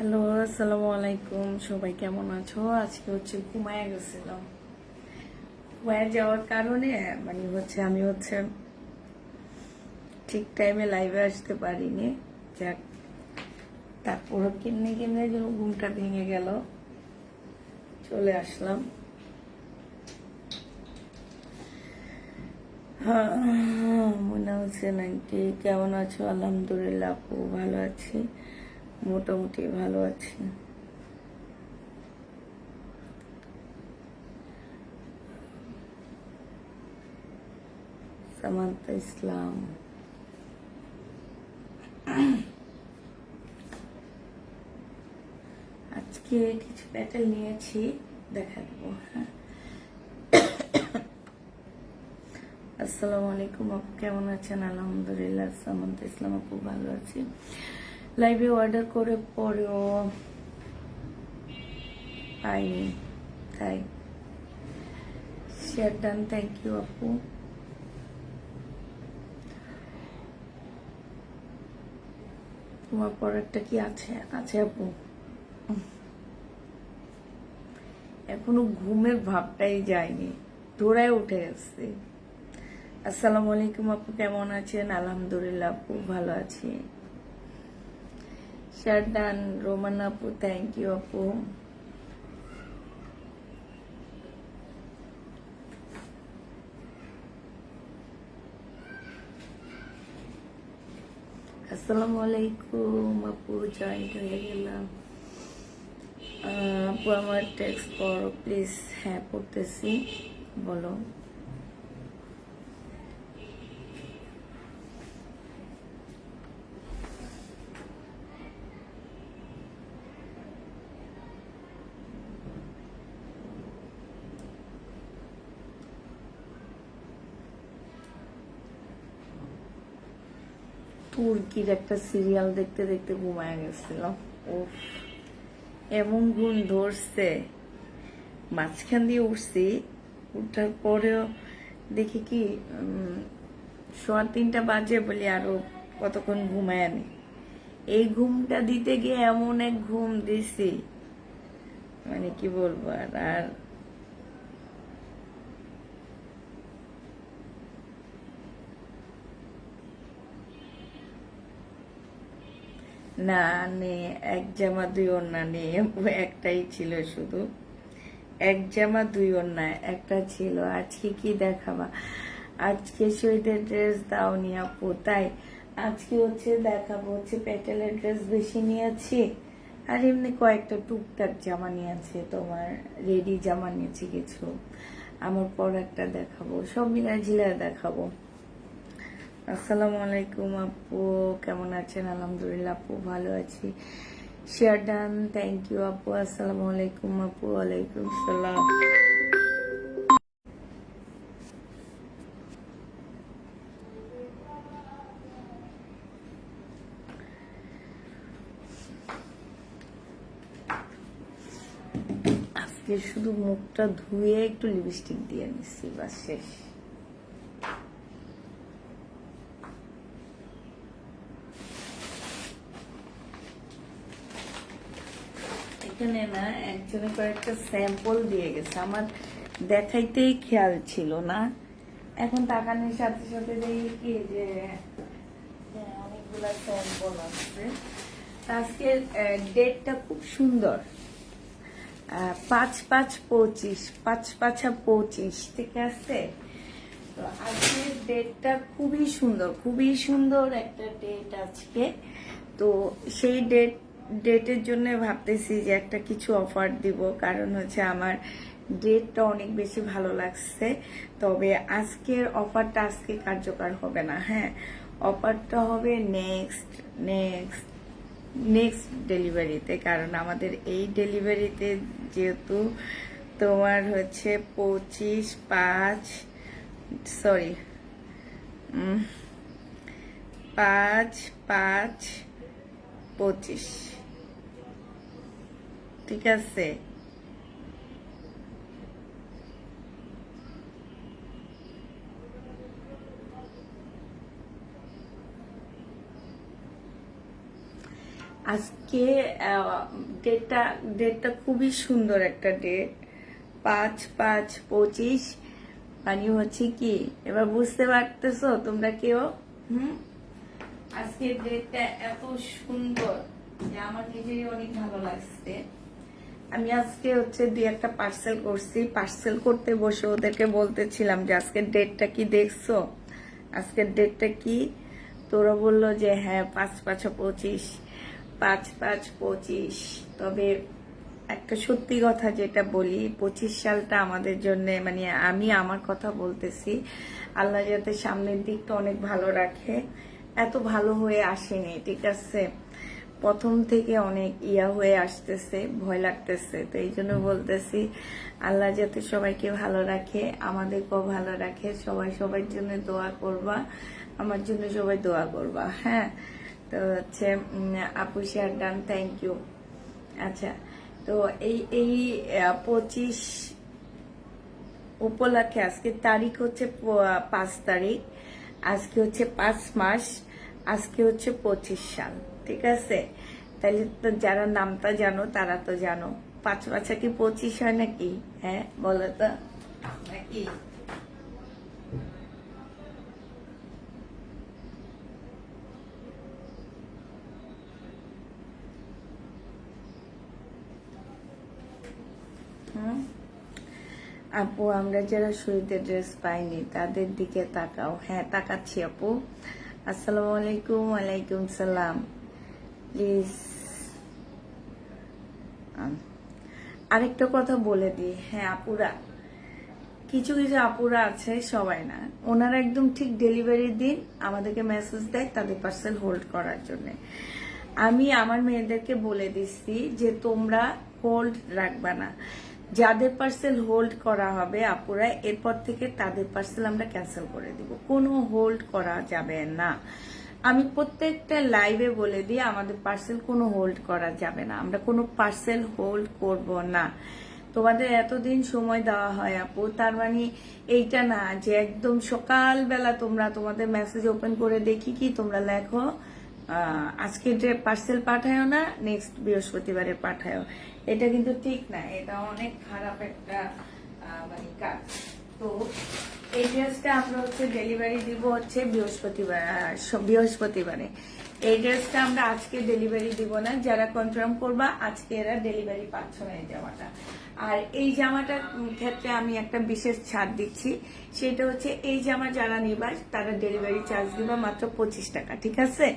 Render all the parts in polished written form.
Hello, আসসালামু আলাইকুম। সবাই কেমন আছো? আজকে ঘুমায় গেছিলাম। ঘুমায় যাওয়ার কারণে আমি ঠিক টাইমে লাইভে আসতে পারিনি। যাক, তারপর কেমনে কেমনে যেন ঘুমটা ভেঙে গেল, চলে আসলাম। মনে হচ্ছে নাকি কেমন আছো? আলহামদুলিল্লাহ আপু, ভালো আছি, মোটামুটি ভালো আছি। সামান্তা ইসলাম, আজকে কিছু প্যাটেল নিয়েছি, দেখা দেবো। হ্যাঁ, আসসালামু আলাইকুম আপু, কেমন আছেন? আলহামদুলিল্লাহ, সামান্তা ইসলাম আপু, ভালো আছি। লাইভে অর্ডার করে পরেও পাইনি, তাই শেয়ার ডান, থ্যাংক ইউ আপু। তোমার প্রোডাক্টটা কি আছে? আছে আপু, এখনো ঘুমের ভাবটাই যায়নি, ধরায় উঠে গেছে। আসসালামু আলাইকুম আপু, কেমন আছেন? আলহামদুলিল্লাহ আপু, ভালো আছি। শেয়ার ডান, রোমান আপু, থ্যাংক ইউ আপু। আসসালামু আলাইকুম আপু, জয়েন্ট হয়ে গেলাম। আপু আমার টেক্সট পড়ো প্লিজ। হ্যাঁ, পড়তেছি, বলো। তুর্কির একটা সিরিয়াল দেখতে দেখতে ঘুমায় গেছিলাম। উফ, এমন ঘুম ধরছে, মাঝখান দিয়ে উঠছি, উঠার পরেও দেখি কি 3:15 বাজে বলি আরো কতক্ষণ ঘুমায় আনি। এই ঘুমটা দিতে গিয়ে এমন এক ঘুম দিছি, কি বলবো। আর আর না, নেই, এক জামা দুই ওড়না নেই, একটাই ছিল শুধু। এক জামা দুই ওড়না একটা ছিল। আজকে কি দেখাবা? আজকে শহীদের ড্রেস দাওনি আপু, তাই আজকে দেখাবো প্যাটেলের ড্রেস বেশি নিয়েছি, আর এমনি কয়েকটা টুকটাক জামা নিয়েছি, তোমার রেডি জামা নিয়েছি কিছু। আমার প্রোডাক্টটা দেখাবো, সব মিলায় ঝিলায় দেখাবো। আসসালামু আলাইকুম আপু, কেমন আছেন? আলহামদুলিল্লাহ আপু, ভালো আছি। শেয়ার ডান, থ্যাংক ইউ আপু। আসসালামু আলাইকুম আপু। ওয়ালাইকুম সালাম। আজকে শুধু মুখটা ধুয়ে একটু লিপস্টিক দিয়ে নিচ্ছি, বাস, শেষ। এখানে না একজনে কয়েকটা স্যাম্পল দিয়ে গেছে, আমার দেখাইতেই খেয়াল ছিল না। এখন তাকানোর সাথে সাথে দেখি কি যে অনেকগুলা স্যাম্পল আছে। আজকে ডেটটা খুব সুন্দর, 5/5/25, 5/5/25, ঠিক আছে। তো আজকের ডেটটা খুবই সুন্দর, খুবই সুন্দর একটা ডেট আজকে। তো সেই ডেটের জন্য ভাবতেছি যে একটা কিছু অফার দিব, কারণ আমার ডেটটা অনেক বেশি ভালো লাগছে। তবে আজকের অফারটা আজকে কার্যকর হবে না, হ্যাঁ, অফারটা হবে নেক্সট নেক্সট নেক্সট ডেলিভারিতে। কারণ আমাদের এই ডেলিভারিতে যেহেতু তোমার 25/5, সরি, 5/5/25, ঠিক আছে। আজকে ডেটটা ডেটটা খুবই সুন্দর একটা ডেট, 5/5/25। মানে হচ্ছে কি, এবার বুঝতে পারতেছো তোমরা কেউ? আজকের ডেটটা এত সুন্দর যে আমার নিজেরই অনেক ভালো লাগছে। আমি আজকে হচ্ছে 2-1টা পার্সেল করছি। পার্সেল করতে বসে ওদেরকে বলতেছিলাম যে আজকের ডেটটা কি দেখছো, আজকের ডেটটা কি? তোরা বললো যে হ্যাঁ 5/5/25, 5/5/25। তবে একটা সত্যি কথা যেটা বলি, 25 সালটা আমাদের জন্য, মানে আমি আমার কথা বলতেছি, আল্লাহ যাতে সামনের দিকটা অনেক ভালো রাখে। এত ভালো হয়ে আসেনি, ঠিক আছে? প্রথম থেকে অনেক হয়ে আসতেছে, ভয় লাগতেছে। তো এই জন্য বলতেছি আল্লাহ যাতে সবাইকে ভালো রাখে, আমাদেরকেও ভালো রাখে। সবাই সবার জন্য দোয়া করবা, আমার জন্য সবাই দোয়া করবা, হ্যাঁ? তো হচ্ছে আপু শেয়ার ডান, থ্যাংক ইউ। আচ্ছা, তো এই এই 25 উপলক্ষে আজকে তারিখ হচ্ছে 5 তারিখ, আজকে হচ্ছে 5 মাস, আজকে হচ্ছে 25 সাল, ঠিক আছে? তাহলে তো যারা নামটা জানো তারা তো জানো 5 কি 25 হয় নাকি? হ্যাঁ বলো তো, নাকি? হুম, আপু আমরা যারা শহীদের ড্রেস পাইনি তাদের দিকে তাকাও। হ্যাঁ তাকাচ্ছি আপু। আসসালামু আলাইকুম। ওয়ালাইকুম সালাম। প্লিজ আরেকটা কথা বলে দিই, হ্যাঁ আপুরা, কিছু কিছু আপুরা আছে, সবাই না, ওনারা একদম ঠিক ডেলিভারির দিন আমাদেরকে মেসেজ দেয় তাদের পার্সেল হোল্ড করার জন্য। আমি আমার মেয়েদেরকে বলে দিচ্ছি যে তোমরা হোল্ড রাখবা না, যাদের পার্সেল হোল্ড করা হবে আপুরা, এরপর থেকে তাদের পার্সেল আমরা ক্যান্সেল করে দিব, কোনো হোল্ড করা যাবে না। আমি প্রত্যেকটা লাইভে বলে দিই আমাদের পার্সেল কোনো হোল্ড করা যাবে না, আমরা কোনো পার্সেল হোল্ড করব না। তোমাদের এতদিন সময় দেওয়া হয় আপু, তার মানে এইটা না যে একদম সকালবেলা তোমরা তোমাদের মেসেজ ওপেন করে দেখি কি তোমরা লেখো আজকে যে পার্সেল পাঠায়ও না, নেক্সট বৃহস্পতিবারে পাঠায়ও। এটা কিন্তু ঠিক না, এটা অনেক খারাপ একটা মানে কাজ। তো এই ড্রেসটা আমরা হচ্ছে ডেলিভারি দিব হচ্ছে বৃহস্পতিবারে। এই ড্রেসটা আমরা আজকে ডেলিভারি দিব না, যারা কনফার্ম করবা আজকে এরা ডেলিভারি পাচ্ছ না এই জামাটা। আর এই জামাটার ক্ষেত্রে আমি একটা বিশেষ ছাড় দিচ্ছি, সেটা হচ্ছে এই জামা যারা নিবা তারা ডেলিভারি চার্জ দিবা মাত্র 25 টাকা, ঠিক আছে?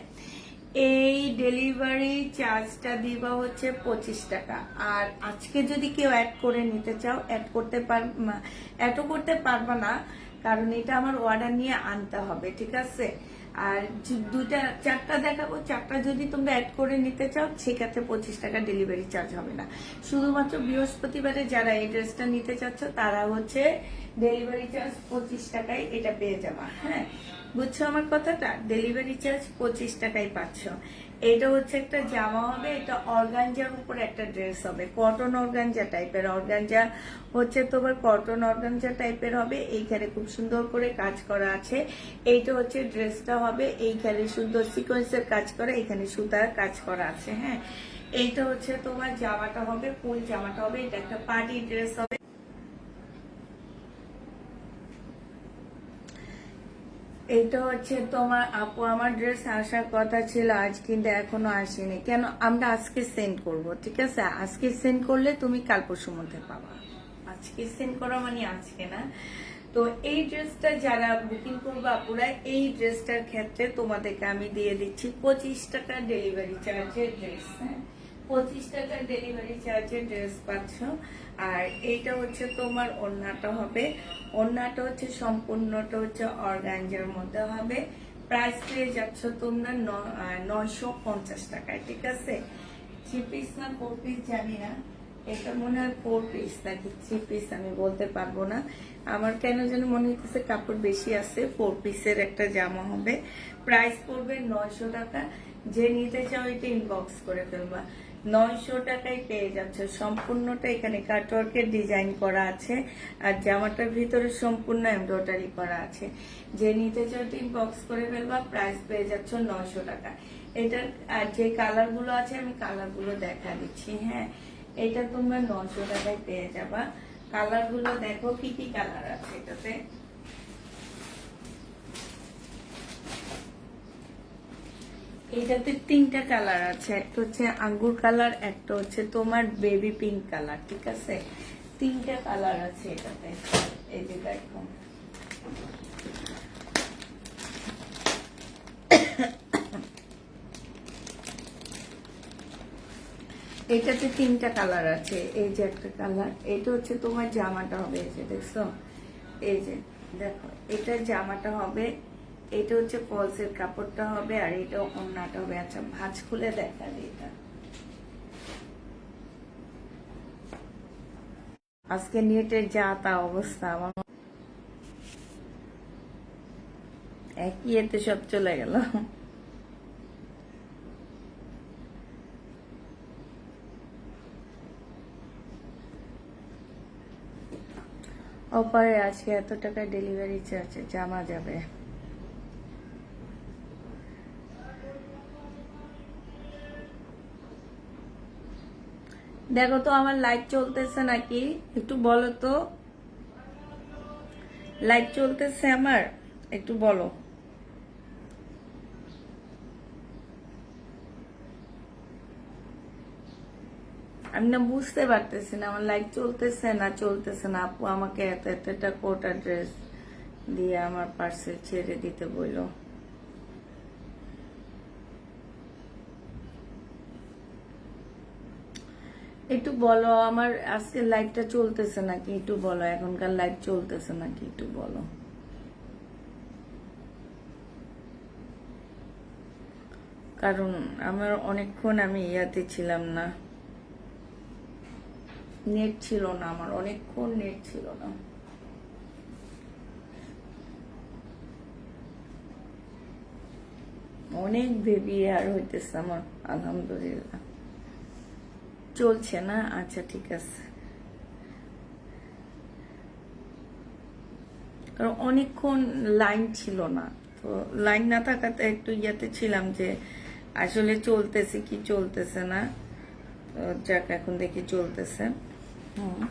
এই ডেলিভারি চার্জটা দিবা হচ্ছে 25 টাকা। আর আজকে যদি কেউ অ্যাড করে নিতে চাও অ্যাডও করতে পারবা না, কারণ এটা আমার অর্ডার নিয়ে আনতে হবে, ঠিক আছে? আর 4টা দেখাবো, 4টা যদি তোমরা অ্যাড করে নিতে চাও সেক্ষেত্রে 25 টাকা ডেলিভারি চার্জ হবে না। শুধুমাত্র বৃহস্পতিবারে যারা এই ড্রেসটা নিতে চাচ্ছ তারা হচ্ছে ডেলিভারি চার্জ 25 টাকায় এটা পেয়ে যাবা, হ্যাঁ? বুঝছো আমার কথাটা? ডেলিভারি চার্জ 25 টাকায় পাচ্ছ। এটা হচ্ছে একটা জামা হবে, এটা অর্গানজার উপরে একটা ড্রেস হবে, কটন অর্গানজা টাইপের। অর্গানজা হচ্ছে তোমার কটন অর্গানজা টাইপের হবে, এইখানে খুব সুন্দর করে কাজ করা আছে। এইটা হচ্ছে ড্রেসটা হবে, এইখানে সুন্দর সিকোয়েন্সের কাজ করা, এখানে সুতার কাজ করা আছে, হ্যাঁ? এইটা হচ্ছে তোমার জামাটা হবে, ফুল জামাটা হবে, এটা একটা পার্টি ড্রেস হবে। এটা হচ্ছে তোমার আপু, আমার ড্রেস আসার কথা ছিল আজ, কিন্তু এখনো আসেনি কেন? আমরা আজকে সেন্ড করব, ঠিক আছে? আজকে সেন্ড করলে তুমি কাল পরশুর মধ্যে পাবা। আজকে সেন্ড করা মানে আজকে না। তো এই ড্রেসটা যারা বুকিং করবে আপুরা, এই ড্রেসটার ক্ষেত্রে তোমাদেরকে আমি দিয়ে দিচ্ছি 25 টাকা ডেলিভারি চার্জের ড্রেস, হ্যাঁ? 25 টাকা ডেলিভারি চার্জের ড্রেস পাচ্ছ। আর এইটা হচ্ছে তোমার ওড়নাটা হবে, ওড়নাটা হচ্ছে সম্পূর্ণটা হচ্ছে অর্গানজার মধ্যে হবে। প্রাইস পেয়ে যাচ্ছ তোমরা 950 টাকায়, ঠিক আছে? 3 পিস না 4 পিস জানি না, এটা মনে হয় 4 পিস নাকি 3 পিস আমি বলতে পারবো না। আমার কেন যেন মনে হইতেছে কাপড় বেশি আছে। 4 পিসের একটা জামা হবে, প্রাইস পড়বে 900 টাকা। যে নিতে চাও এটা ইনবক্স করে ফেলবা, 900 টাকায় পেয়ে যাচ্ছে। সম্পূর্ণটা এখানে কাটওয়ার্কের ডিজাইন করা আছে, আর জামাটার ভিতরে সম্পূর্ণ এমব্রয়ডারি করা আছে। যে নিতে চাও ইনবক্স করে ফেলবা, প্রাইস পেয়ে যাচ্ছ 900 টাকা। এটার আর যে কালার গুলো আছে আমি কালার গুলো দেখা দিচ্ছি। হ্যাঁ, এটা তোমরা 900 টাকায় পেয়ে যাবা। কালার গুলো দেখো কি কি কালার আছে এটাতে। এটাতে 3টা কালার আছে, একটা হচ্ছে আঙ্গুর কালার, একটা হচ্ছে তোমার বেবি পিঙ্ক কালার, ঠিক আছে? 3টা কালার আছে এটাতে। এই যে দেখো, এটাতে 3টা কালার আছে। এই যে একটা কালার, এটা হচ্ছে তোমার জামাটা হবে, এই যে দেখছো, এই যে দেখো, এটা জামাটা হবে, এটা হচ্ছে ফলসের কাপড়টা হবে, আর এটা ওড়নাটা হবে। আচ্ছা, ভাঁজ খুলে দেখা দিই এটা। আজকে নেটের যা তা অবস্থা, আমার একই এতে সব চলে গেল। অপারে আজকে এত টাকা ডেলিভারি চার্জ জামা যাবে। দেখো তো আমার লাইভ চলতেছে নাকি, একটু বলো তো। লাইভ চলতেছে আমার, একটু বলো। আমি না বুঝতে পারতেছি না আমার লাইভ চলতেছে না চলতেছে না। আপু আমাকে এত এতটা কোটা ড্রেস দিয়ে আমার পার্সেল ছেড়ে দিতে বললো। একটু বলো আমার আজকে লাইভটা চলতেছে নাকি, একটু বলো। এখনকার লাইভ চলতেছে নাকি, একটু বলো। কারণ আমার অনেকক্ষণ আমি ইয়াতে ছিলাম না, নেট ছিল না আমার, অনেকক্ষণ নেট ছিল না। অনেক বেবি আর হইতেছে আমার, আলহামদুলিল্লাহ। চলছে না, আচ্ছা ঠিক আছে। কারণ অনেকক্ষণ লাইন ছিল না, তো লাইন না থাকাতে একটু ইয়াতে ছিলাম যে আসলে চলতেছে কি চলতেছে না। তো যাক, এখন দেখি চলতেছে। হুম,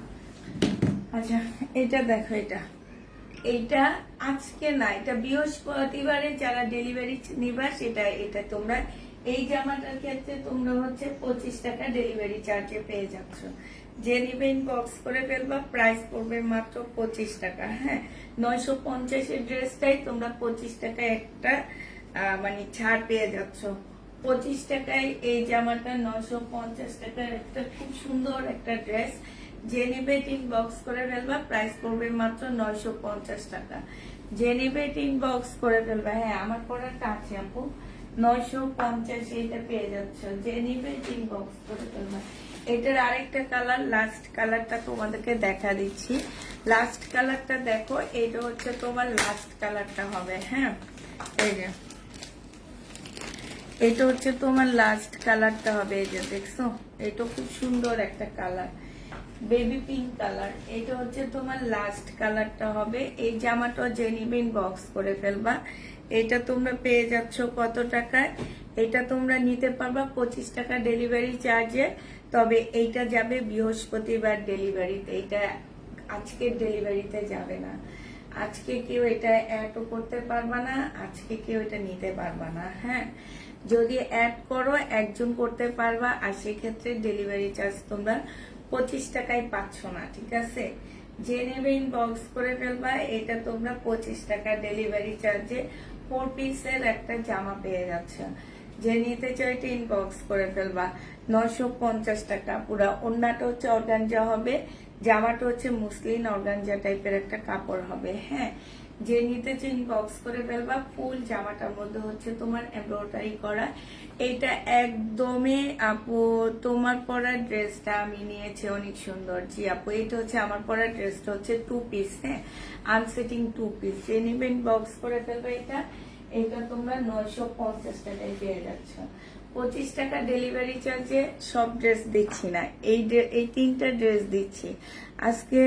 আচ্ছা, এটা দেখো, এটা এটা আজকে না, এটা বৃহস্পতিবারে যারা ডেলিভারি নিবা সেটা, এটা তোমরা এই জামাটার ক্ষেত্রে তোমরা হচ্ছে 25 টাকা ডেলিভারি চার্জে পেয়ে যাচ্ছ। যে নিবে ইনবক্স করে ফেলবা, প্রাইস পড়বে মাত্র 25 টাকা। হ্যাঁ, 950 ড্রেসটাই তোমরা 25 টাকায় একটা মানে ছাড় পেয়ে যাচ্ছ। 25 টাকায় এই জামাটা, 950 টাকার একটা খুব সুন্দর একটা ড্রেস। যে নেবে ইনবক্স করে ফেলবা, প্রাইস পড়বে মাত্র 950 টাকা। যে নেবে ইনবক্স করে ফেলবা। হ্যাঁ, আমার পড়াটা আছে আপু, 950 এটা পেয়ে যাচ্ছ। যে নিবে ইনবক্স করে ফেলবা। এটার আরেকটা কালার, লাস্ট কালারটা তোমাদেরকে দেখা দিচ্ছি। লাস্ট কালারটা দেখো, এটা হচ্ছে তোমার লাস্ট কালারটা হবে। হ্যাঁ, এই যে এটা হচ্ছে তোমার লাস্ট কালারটা হবে। এই যে দেখছো, এটা খুব সুন্দর একটা কালার, বেবি পিঙ্ক কালার। এটা হচ্ছে তোমার লাস্ট কালারটা হবে। এই জামাটা যে নিবেন বক্স করে ফেলবা। এটা তোমরা পেয়ে যাচ্ছ কত টাকায়? এটা তোমরা নিতে পারবা 25 টাকা ডেলিভারি চার্জে। তবে এইটা যাবে বৃহস্পতিবার ডেলিভারিতে, এটা আজকের ডেলিভারিতে যাবে না। আজকে কেউ এটা অ্যাডও করতে পারবা না, আজকে কেউ এটা নিতে পারবা না। হ্যাঁ, যদি অ্যাড করো একজন করতে পারবা, আর সেক্ষেত্রে ডেলিভারি চার্জ তোমরা 25 টাকায় পাচ্ছ না, ঠিক আছে? যে নেবে ইনবক্স করে ফেলবা। এটা তোমরা 25 টাকা ডেলিভারি চার্জে 4 পিসের একটা জামা পেয়ে যাচ্ছ। যে নিতে চাইতে ইনবক্স করে ফেলবা। 950 টাকা পুরা। ওড়নাটা হচ্ছে অর্গানজা হবে, জামাটা হচ্ছে মুসলিন অর্গানজা টাইপের একটা কাপড় হবে। হ্যাঁ, যে নিতে চাই ইনবক্স করে ফেলবা। ফুল জামাটার মধ্যে হচ্ছে তোমার এমব্রয়ডারি করা। এটা একদমই আপু তোমার পরা ড্রেসটা আমি নিয়েছি, অনেক সুন্দর। জি আপু, এটা হচ্ছে আমার পরা ড্রেসটা হচ্ছে 2 পিস। হ্যাঁ, আনসেটিং 2 পিস। যে নিবেন বক্স করে ফেলবে। এটা এটা তোমরা 950 টাকায় পেয়ে যাচ্ছ। 25 টাকা ডেলিভারি চার্জে সব ড্রেস দিচ্ছি না, এই 3টা ড্রেস দিচ্ছি আজকে।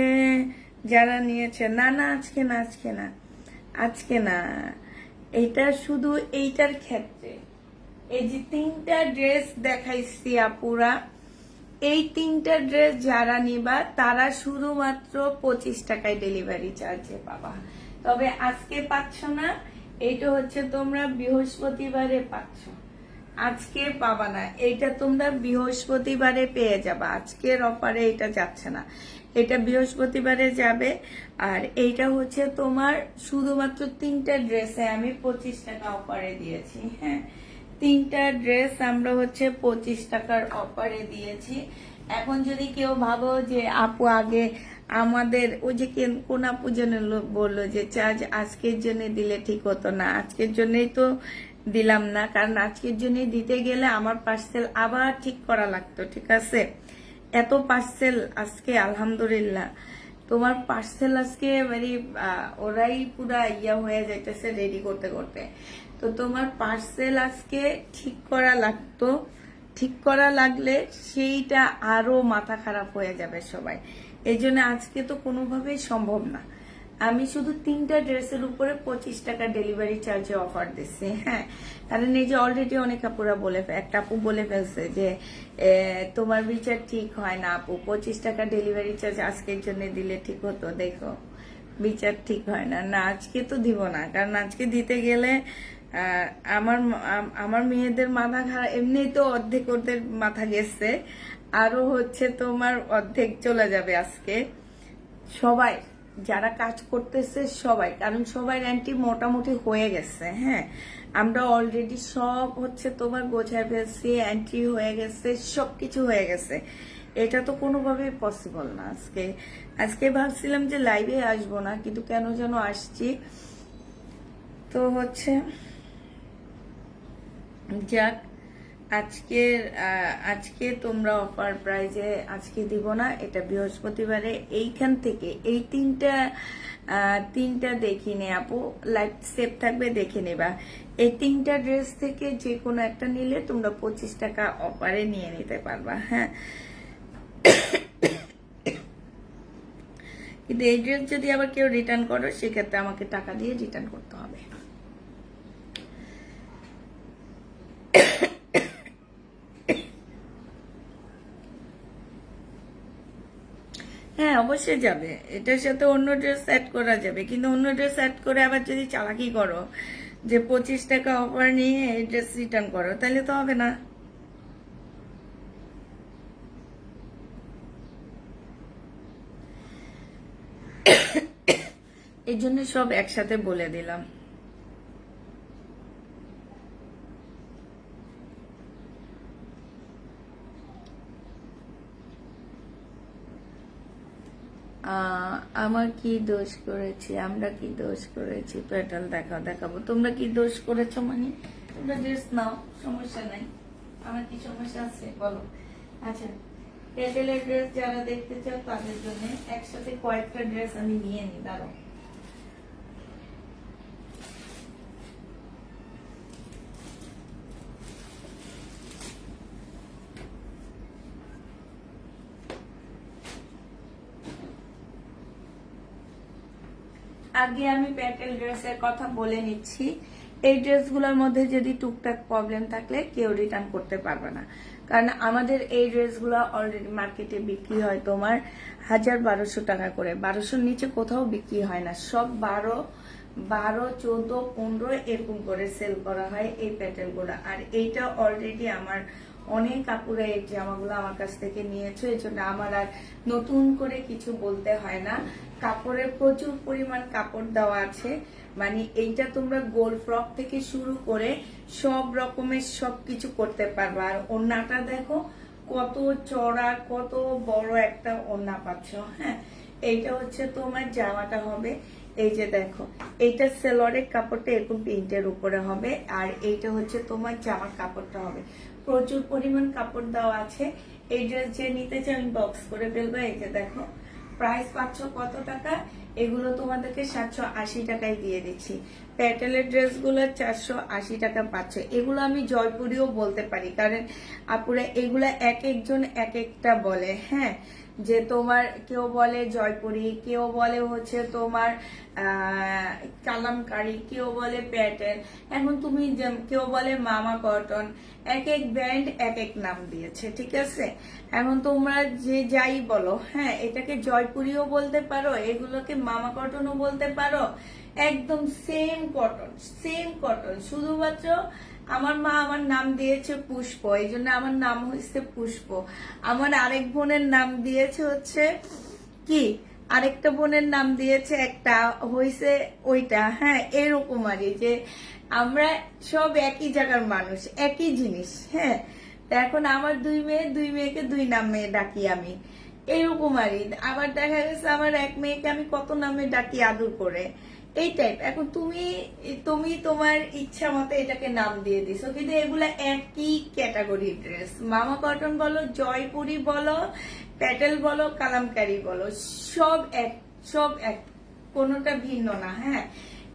যারা নিয়েছে, না না আজকে না, আজকে না, আজকে না। এইটা শুধু এইটার ক্ষেত্রে, এই যে 3টা ড্রেস দেখাইছি আপুরা, এই 3টা ড্রেস যারা নিবা তারা শুধুমাত্র 25 টাকায় ডেলিভারি চার্জে পাবা। তবে আজকে পাচ্ছ না, এইটা হচ্ছে তোমরা বৃহস্পতিবারে পাচ্ছ, আজকে পাবা না। এইটা তোমরা বৃহস্পতিবারে পেয়ে যাবা, আজকের অফারে এটা যাচ্ছে না, এটা বৃহস্পতিবারে যাবে। আর এইটা হচ্ছে তোমার শুধুমাত্র 3টা ড্রেসে আমি 25 টাকা অফারে দিয়েছি। হ্যাঁ, 3টা ড্রেস আমরা হচ্ছে 25 টাকার অফারে দিয়েছি। এখন যদি কেউ ভাবো যে আপু আগে আমাদের ওই যে কোন আপু যেন বললো যে চার্জ আজকের জন্য দিলে ঠিক হতো না, আজকের জন্যই তো দিলাম না, কারণ আজকের জন্য দিতে গেলে আমার পার্সেল আবার ঠিক করা লাগতো। ঠিক আছে, এত পার্সেল আজকে আলহামদুলিল্লাহ তোমার পার্সেল আজকে মানে ওরাই পুরা ইয়া হয়ে যাইতেছে রেডি করতে করতে। তো তোমার পার্সেল আজকে ঠিক করা লাগতো, ঠিক করা লাগলে সেইটা আরো মাথা খারাপ হয়ে যাবে সবাই। এই জন্য আজকে তো কোনোভাবেই সম্ভব না। আমি শুধু 3টা ড্রেসের উপরে 25 টাকা ডেলিভারি চার্জে অফার দিচ্ছি। হ্যাঁ, কারণ এই যে অলরেডি অনেক আপুরা একটা আপু বলে ফেলছে যে তোমার বিচার ঠিক হয় না আপু, 25 টাকা ডেলিভারি চার্জ আজকের জন্য দিলে ঠিক হতো। দেখো বিচার ঠিক হয় না, না আজকে তো দিব না, কারণ আজকে দিতে গেলে আমার আমার মেয়েদের মাথা খারাপ, এমনি তো অর্ধেক ওদের মাথা গেছে, আরো হচ্ছে তোমার অর্ধেক চলে যাবে আজকে। সবাই যারা কাজ করতেছে সবাই, কারণ সবাই অ্যান্টি মোটামুটি হয়ে গেছে। হ্যাঁ, আমরা অলরেডি সব হচ্ছে তোমার গোছায় ফেলছি, অ্যান্টি হয়ে গেছে, সবকিছু হয়ে গেছে। এটা তো কোনোভাবেই পসিবল না। আজকে ভাবছিলাম যে লাইভে আসবো না, কিন্তু কেন যেন আসছি। তো হচ্ছে যাক, আজকে তোমরা অফার প্রাইজে আজকে দিব না, এটা বৃহস্পতিবারে। এইখান থেকে এই তিনটা দেখি নে আপু, লাইভ সেভ থাকবে দেখে নেবা। এই 3টা ড্রেস থেকে যে কোনো একটা নিলে তোমরা 25 টাকা অফারে নিয়ে নিতে পারবা। হ্যাঁ, কিন্তু এই ড্রেস যদি আবার কেউ রিটার্ন করো সেক্ষেত্রে আমাকে টাকা দিয়ে রিটার্ন করতে হবে। হ্যাঁ, অবশ্যই যাবে, এটার সাথে অন্য ড্রেস অ্যাড করা যাবে, কিন্তু অন্য ড্রেস অ্যাড করে আবার যদি চালাকি করো যে 25 টাকা অফার নিয়ে এই ড্রেস রিটার্ন করো, তাহলে তো হবে না। এই জন্য সব একসাথে বলে দিলাম। আমার কি দোষ করেছি, আমরা কি দোষ করেছি, পেটাল দেখাবো। তোমরা কি দোষ করেছো? মানে তোমরা ড্রেস নাও, সমস্যা নাই, আমার কি সমস্যা আছে বলো? আচ্ছা, পেটেলের ড্রেস যারা দেখতে চাও তাদের জন্য একসাথে কয়েকটা ড্রেস আমি নিয়ে নিই, দাঁড়াও। আগে আমি প্যাটেল ড্রেসের কথা বলে নিচ্ছি। এই ড্রেসগুলোর মধ্যে যদি টুকটাক প্রবলেম থাকলে কেউ রিটার্ন করতে পারবে না, কারণ আমাদের এই ড্রেসগুলো অলরেডি মার্কেটে বিক্রি হয় তোমার 1000-1200 টাকা করে, 1200-র নিচে কোথাও বিক্রি হয় না। সব 12, 14, 15 এরকম করে সেল করা হয় এই প্যাটেলগুলো। আর এইটা অলরেডি আমার অনেক কাপড়ে এই জামাগুলো আমার কাছ থেকে নিয়েছো, এই জন্য আমার আর নতুন করে কিছু বলতে হয় না। কাপড়ের প্রচুর পরিমাণ কাপড় দেওয়া আছে, মানে এইটা তোমরা গোল ফ্রক থেকে শুরু করে সব রকমের সবকিছু করতে পারবা। আর ওড়নাটা দেখো কত চড়া, কত বড় একটা ওড়না পাচ্ছ। হ্যাঁ, এইটা হচ্ছে তোমার জামাটা হবে, এই যে দেখো এইটা সেলরের কাপড়টা এরকম প্রিন্টের উপরে হবে, আর এইটা হচ্ছে তোমার জামার কাপড়টা হবে। প্রচুর পরিমাণ কাপড় দেওয়া আছে। এই ড্রেস যে নিতে চাও ইনবক্স করে ফেলবে। এই যে দেখো প্রাইস পাচ্ছ কত টাকা, এগুলো তোমাদেরকে 780 টাকায় দিয়ে দিচ্ছি। প্যাটেলের ড্রেসগুলো 480 টাকা পাচ্ছ। এগুলো আমি জয়পুরিও বলতে পারি, কারণ আপুরা এগুলা এক একজন এক একটা বলে। হ্যাঁ, যে তোমার কেউ বলে জয়পুরি, কেউ বলে হচ্ছে তোমার কালামকারী, কেউ বলে প্যাটেল, এখন তুমি কেউ বলে মামা কটন, এক এক ব্র্যান্ড এক এক নাম দিয়েছে, ঠিক আছে। এখন তোমরা যে যাই বলো, হ্যাঁ, এটাকে জয়পুরিও বলতে পারো, এগুলোকে মামা কটনও বলতে পারো, একদম সেম কটন, সেম কটন। শুধুমাত্র আমার মা আমার নাম দিয়েছে পুষ্প, এই জন্য আমার নাম হচ্ছে পুষ্প। আমার আরেক বোনের নাম দিয়েছে হচ্ছে কি, আরেকটা বোনের নাম দিয়েছে একটা, হয়েছে ওইটা, হ্যাঁ, এরকম আর যে আমরা সব একই জায়গার মানুষ, একই জিনিস, হ্যাঁ। তা এখন আমার দুই মেয়েকে দুই নামে ডাকি আমি, এরকম আর। আবার দেখা গেছে আমার এক মেয়েকে আমি কত নামে ডাকি আদর করে, এই টাইপ। এখন তুমি তুমি তোমার ইচ্ছা মতো এটাকে নাম দিয়ে দিছো, কিন্তু এগুলা একই ক্যাটাগরি ড্রেস। মামা কটন বলো, জয়পুরি বলো, প্যাটেল বলো, কালামকারী বলো, সব এক, সব এক, কোনোটা ভিন্ন না, হ্যাঁ।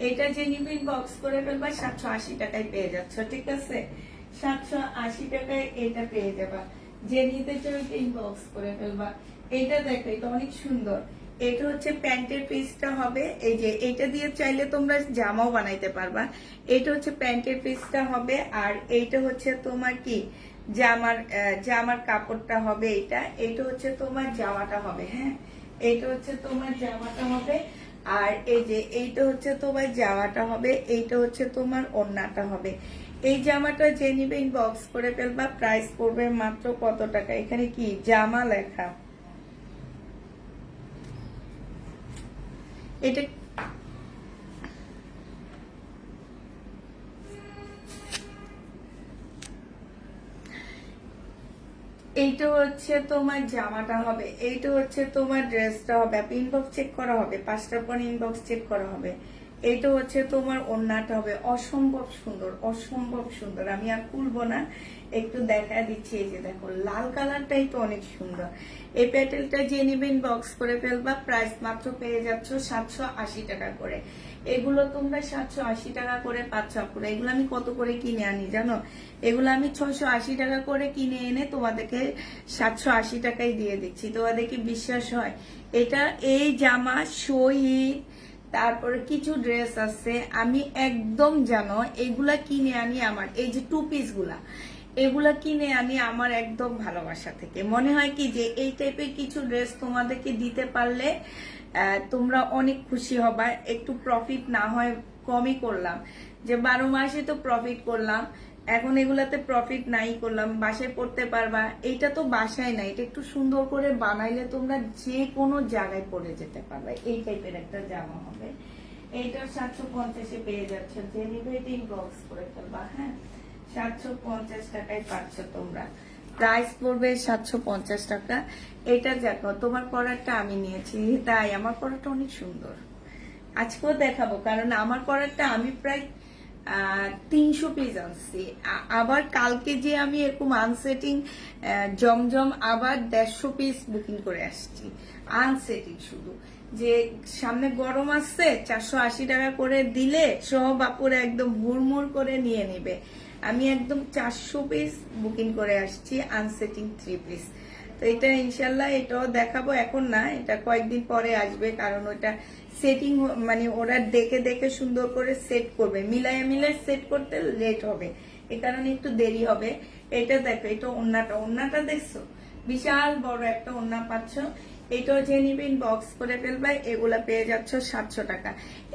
এটা যে নিবি বক্স করে ফেলবা 780 টাকায় পেয়ে যাচ্ছ, ঠিক আছে। 780 টাকায় এটা পেয়ে যাবা, যে নিতে চাও এটা ইনবক্স করে ফেলবা। এটা দেখো, এটা অনেক সুন্দর। এটা হচ্ছে প্যান্টের পিসটা হবে, এই যে এটা দিয়ে চাইলে তোমরা জামাও বানাইতে পারবা। এটা হচ্ছে প্যান্টের পিসটা হবে, আর এইটা হচ্ছে তোমার কি জামার কাপড়টা হবে। এটা হচ্ছে তোমার জামাটা হবে, হ্যাঁ, এটা হচ্ছে তোমার জামাটা হবে। আর এই যে এইটা হচ্ছে তোমার জামাটা হবে, এইটা হচ্ছে তোমার ওড়নাটা হবে। এই জামাটা যে নিবে ইনবক্স করে ফেলবা। প্রাইস পড়বে মাত্র কত টাকা, এখানে কি জামা লেখা, এটা এইটা হচ্ছে তোমার জামাটা হবে, এইটা হচ্ছে তোমার ড্রেসটা হবে। ইনবক্স চেক করা হবে, 5টার পর ইনবক্স চেক করা হবে। এইটা হচ্ছে তোমার ওড়নাটা হবে, অসম্ভব সুন্দর, অসম্ভব সুন্দর। আমি আর খুলবো না, একটু দেখা দিচ্ছি। এই যে দেখো, লাল কালারটাই তো অনেক সুন্দর। এই প্যাটেলটা যে নিবে ইনবক্স করে ফেলবা। প্রাইস মাত্র পেয়ে যাচ্ছ 780 টাকা করে। এগুলো তোমরা 780 টাকা করে পাচ্ছ আপুরা। এগুলো আমি কত করে কিনে আনি জানো? এগুলো আমি 680 টাকা করে কিনে এনে তোমাদেরকে 780 টাকায় দিয়ে দিচ্ছি। তোমাদের কি বিশ্বাস হয়? এটা এই জামা, শহীদ, তারপরে কিছু ড্রেস আছে, আমি একদম জানো এগুলা কিনে আনি আমার, এই যে টু পিস গুলা, এগুলা কিনে আনি আমার একদম ভালোবাসা থেকে। মনে হয় কি যে এই টাইপের কিছু ড্রেস তোমাদেরকে দিতে পারলে তোমরা অনেক খুশি হবা। একটু প্রফিট না হয় কমই করলাম, যে 12 মাসে তো প্রফিট করলাম, এখন এগুলাতে প্রফিট নাই করলাম, বাসায় পড়তে পারবা। এইটা তো বাসায় না, এটা একটু সুন্দর করে বানাইলে তোমরা যে কোনো জায়গায় পরে যেতে পারবে। এই টাইপের একটা জামা হবে। এইটা 750-এ পেয়ে যাচ্ছে, যে নিবে এটা ইনবক্স করে ফেলবা, হ্যাঁ। 750 টাকায় পাচ্ছ তোমরা। প্রাইস পড়বে 750 টাকা। এটা দেখো, তোমার পরাটা আমি নিয়েছি, তাই আমার পরাটা অনেক সুন্দর। আজকেও দেখাবো, কারণ আমার পরাটা আমি প্রায় 300 পিস আনছি। আবার কালকে যে আমি এরকম আনসেটিং জমজম আবার 150 পিস বুকিং করে আসছি, আনসেটিং। শুধু যে সামনে গরম আসছে, 480 টাকা করে দিলে সব বাপুরা একদম হুড়মুড় করে নিয়ে নিবে। আমি একদম 400 পিস বুকিং করে আসছি, আনসেটিং 3 পিস। তো এটা ইনশাল্লাহ এটাও দেখাবো, এখন না, এটা কয়েকদিন পরে আসবে, কারণ ওটা সেটিং মানে ওরা দেখে দেখে সুন্দর করে সেট করবে, মিলাই সেট করতে লেট হবে, এ কারণে একটু দেরি হবে। এটা দেখো, এটা ওন্নাটা দেখছো, বিশাল বড় একটা ওন্না পাচ্ছ। এটাও যে নিবে ইনবক্স করে ফেলবে। এগুলা পেয়ে যাচ্ছ 700 টাকা।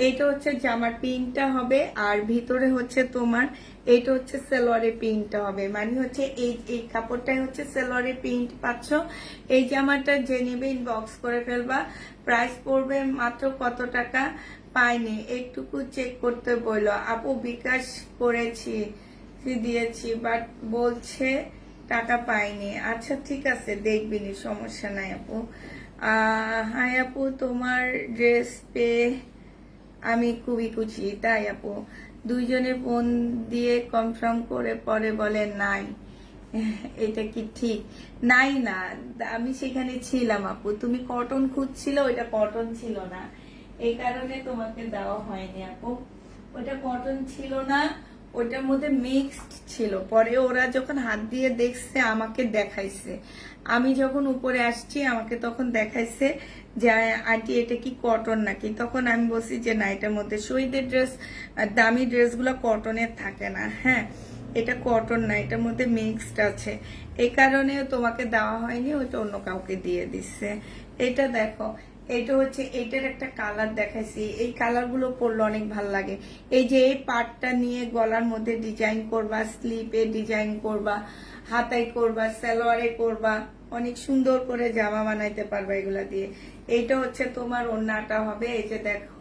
এইটা হচ্ছে জামার পিনটা হবে, আর ভিতরে হচ্ছে তোমার এইটা হচ্ছে সালোয়ারের প্রিন্টটা হবে, মানে হচ্ছে এই কাপড়টাই হচ্ছে সালোয়ারের প্রিন্ট পাচ্ছ। এই জামাটা যে নিবে ইনবক্স করে ফেলবা। প্রাইস পড়বে মাত্র কত টাকা পাইনি, একটুকু চেক করতে বললো আপু। বিকাশ করেছি, দিয়েছি, বাট বলছে টাকা পাইনি। আচ্ছা ঠিক আছে, দেখবিনি, সমস্যা নাই আপু। হাই আপু, তোমার ড্রেস পেয়ে আমি খুবই খুশি। তাই আপু, দুইজনে ফোন দিয়ে কনফার্ম করে পরে বলে নাই, এটা কি ঠিক? নাই না, আমি সেখানে ছিলাম আপু, তুমি কটন খুঁজছিল, ওইটা কটন ছিল না, এই কারণে তোমাকে দেওয়া হয়নি আপু। ওটা কটন ছিল না, ওইটার মধ্যে মিক্সড ছিল। পরে ওরা যখন হাত দিয়ে দেখছে আমাকে দেখাইছে, আমি যখন উপরে আসছি আমাকে তখন দেখাইছে যে আন্টি এটা কি কটন নাকি। তখন আমি বলছি যে না, এটার মধ্যে শহীদের ড্রেস, দামি ড্রেসগুলো কটনের থাকে না, হ্যাঁ এটা কটন না, এটার মধ্যে মিক্সড আছে, এই কারণে তোমাকে দেওয়া হয়নি, ওইটা অন্য কাউকে দিয়ে দিচ্ছে। এটা দেখো, এটা হচ্ছে এটার একটা কালার দেখাইছি, এই কালারগুলো পরলে অনেক ভাল লাগে। এই যে এই পার্টটা নিয়ে গলার মধ্যে ডিজাইন করবা, স্লিপে ডিজাইন করবা, হাতায় করবা, সালোয়ারে করবা, অনেক সুন্দর করে জামা বানাইতে পারবা এগুলা দিয়ে। এইটা হচ্ছে তোমার ওড়নাটা হবে, এই যে দেখো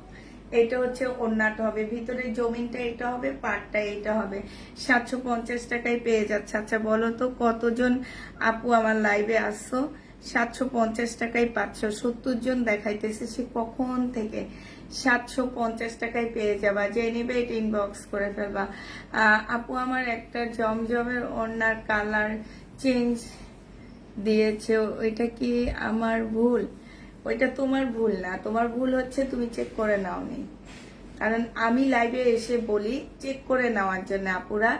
এটা হচ্ছে ওড়নাটা হবে, ভিতরে জমিনটা এটা হবে, পাটটা এটা হবে। 750 টাকায় পেয়ে যাচ্ছে। আচ্ছা বলো তো কতজন আপু আমার লাইভে আসছো? 750 টাকায় পাচ্ছ। 70 জন দেখাইতেছে, সে কখন থেকে। 750 টাকায় পেয়ে যাবা, যে নিবে এটা ইনবক্স করে ফেলবা। আপু আমার একটা জমজমের ওড়নার কালার চেঞ্জ দিয়েছে, ওইটা কি আমার ভুল? ওইটা তোমার ভুল না, তোমার ভুল হচ্ছে তুমি চেক করে নাওনি। কারণ আমি লাইভে এসে বলি চেক করে নেওয়ার জন্য আপুরা,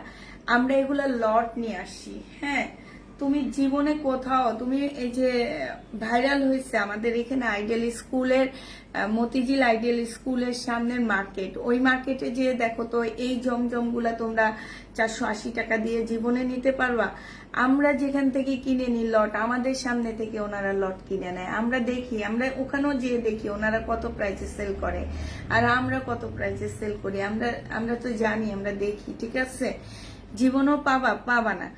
আমরা এগুলা লট নিয়ে আসি। হ্যাঁ, তুমি জীবনে কোথাও তুমি এই যে ভাইরাল হয়েছে আমাদের এখানে আইডিয়াল স্কুলের, মতিঝিল আইডিয়াল স্কুলের সামনের মার্কেট, ওই মার্কেটে যেয়ে দেখো তো এই জমজমগুলা তোমরা 480 টাকা দিয়ে জীবনে নিতে পারবা। আমরা যেখান থেকে কিনে নিই লট, আমাদের সামনে থেকে ওনারা লট কিনে নেয়, আমরা দেখি, আমরা ওখানেও যেয়ে দেখি ওনারা কত প্রাইসে সেল করে আর আমরা কত প্রাইসে সেল করি, আমরা তো জানি, আমরা দেখি, ঠিক আছে। জীবনও পাবা না।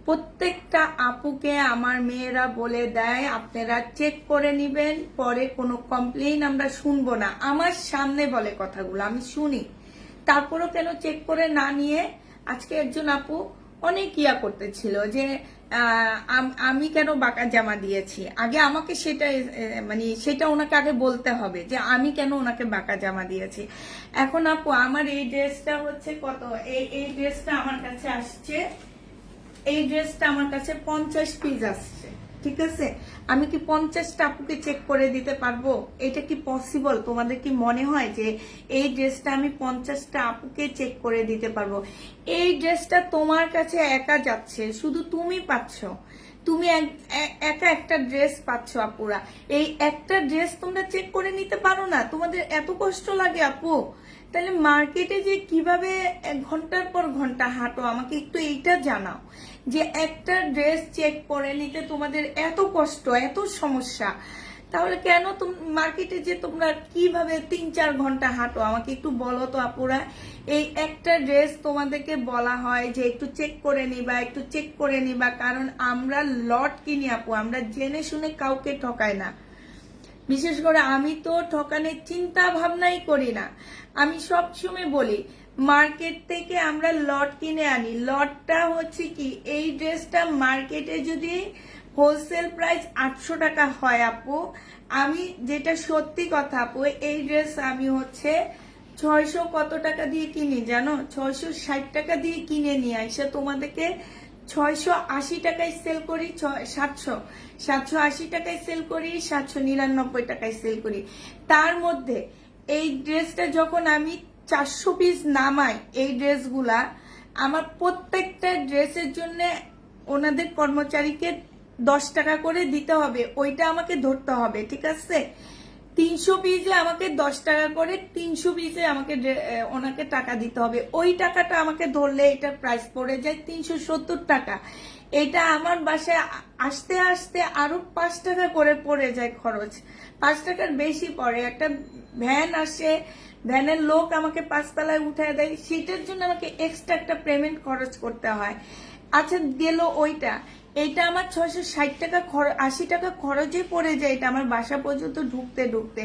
প্রত্যেকটা আপুকে আমার মেয়েরা বলে দেয় আপনারা চেক করে নিবেন, পরে কোনো কমপ্লেইন আমরা শুনবো না। আমার সামনে বলে কথাগুলো, আমি শুনি, তারপরও কেন চেক করে না নিয়ে। আজকে একজন আপু অনেক ইয়া করতেছিল যে আমি কেন বাঁকা জামা দিয়েছি, আগে আমাকে সেটা মানে সেটা ওনাকে আগে বলতে হবে যে আমি কেন ওনাকে বাঁকা জামা দিয়েছি। এখন আপু আমার এই ড্রেসটা হচ্ছে কত, এই ড্রেসটা আমার কাছে আসছে, এই ড্রেসটা আমার কাছে 50 পিস আসছে, ঠিক আছে। আমি কি 50টা আপুকে চেক করে দিতে পারবো? এটা কি পসিবল? তোমাদের কি মনে হয় যে এই ড্রেসটা আমি 50টা আপুকে চেক করে দিতে পারবো? এই ড্রেসটা তোমার কাছে একা যাচ্ছে, শুধু তুমি পাচ্ছ, তুমি একা একটা ড্রেস পাচ্ছ আপুরা। এই একটা ড্রেস তোমরা চেক করে নিতে পারো না? তোমাদের এত কষ্ট লাগে আপু? তাহলে মার্কেটে যে কিভাবে ঘন্টার পর ঘন্টা হাঁটো, আমাকে একটু এইটা জানাও যে একটা ড্রেস চেক করে নিতে তোমাদের এত কষ্ট, এত সমস্যা, তাহলে কেন মার্কেটে যে তোমরা কিভাবে 3-4 ঘন্টা হাঁটো, আমাকে একটু বলো তো আপুরা। এই একটা ড্রেস তোমাদেরকে বলা হয় যে একটু চেক করে নিবা, একটু চেক করে নিবা, কারণ আমরা লট কিনি আপু, আমরা জেনে শুনে কাউকে ঠকাই না। বিশেষ করে আমি তো ঠকানোর চিন্তা ভাবনাই করি না। আমি সবসময় বলি মার্কেট থেকে আমরা লট কিনে আনি। লটটা হচ্ছে কি, এই ড্রেসটা মার্কেটে যদি হোলসেল প্রাইস 800 টাকা হয় আপু, আমি যেটা সত্যি কথা আপু, এই ড্রেস আমি হচ্ছে 600 কত টাকা দিয়ে কিনি জানো? 660 টাকা দিয়ে কিনে নিয়ে আসে তোমাদেরকে 680 টাকায় সেল করি, 780 টাকায় সেল করি, 799 টাকায় সেল করি। তার মধ্যে এই ড্রেসটা যখন আমি 400 পিস নামাই, এই ড্রেসগুলা আমার প্রত্যেকটা ড্রেসের জন্য ওনাদের কর্মচারীকে 10 টাকা করে দিতে হবে, ওইটা আমাকে ধরতে হবে, ঠিক আছে। 300 পিসে আমাকে 10 টাকা করে, 300 পিসে আমাকে ওনাকে টাকা দিতে হবে, ওই টাকাটা আমাকে ধরলে এটার প্রাইস পড়ে যায় 370 টাকা। এটা আমার বাসায় আসতে আসতে আরো 5 টাকা করে পড়ে যায় খরচ, 5 টাকার বেশি পড়ে। একটা ভ্যান আসে, ভ্যানের লোক আমাকে 5 তলায় উঠায় দেয়, সেটার জন্য আমাকে এক্সট্রা একটা পেমেন্ট খরচ করতে হয়। আচ্ছা গেল ওইটা, এইটা আমার 660 টাকা 80 টাকা খরচে পড়ে যায় এটা আমার বাসা পর্যন্ত ঢুকতে।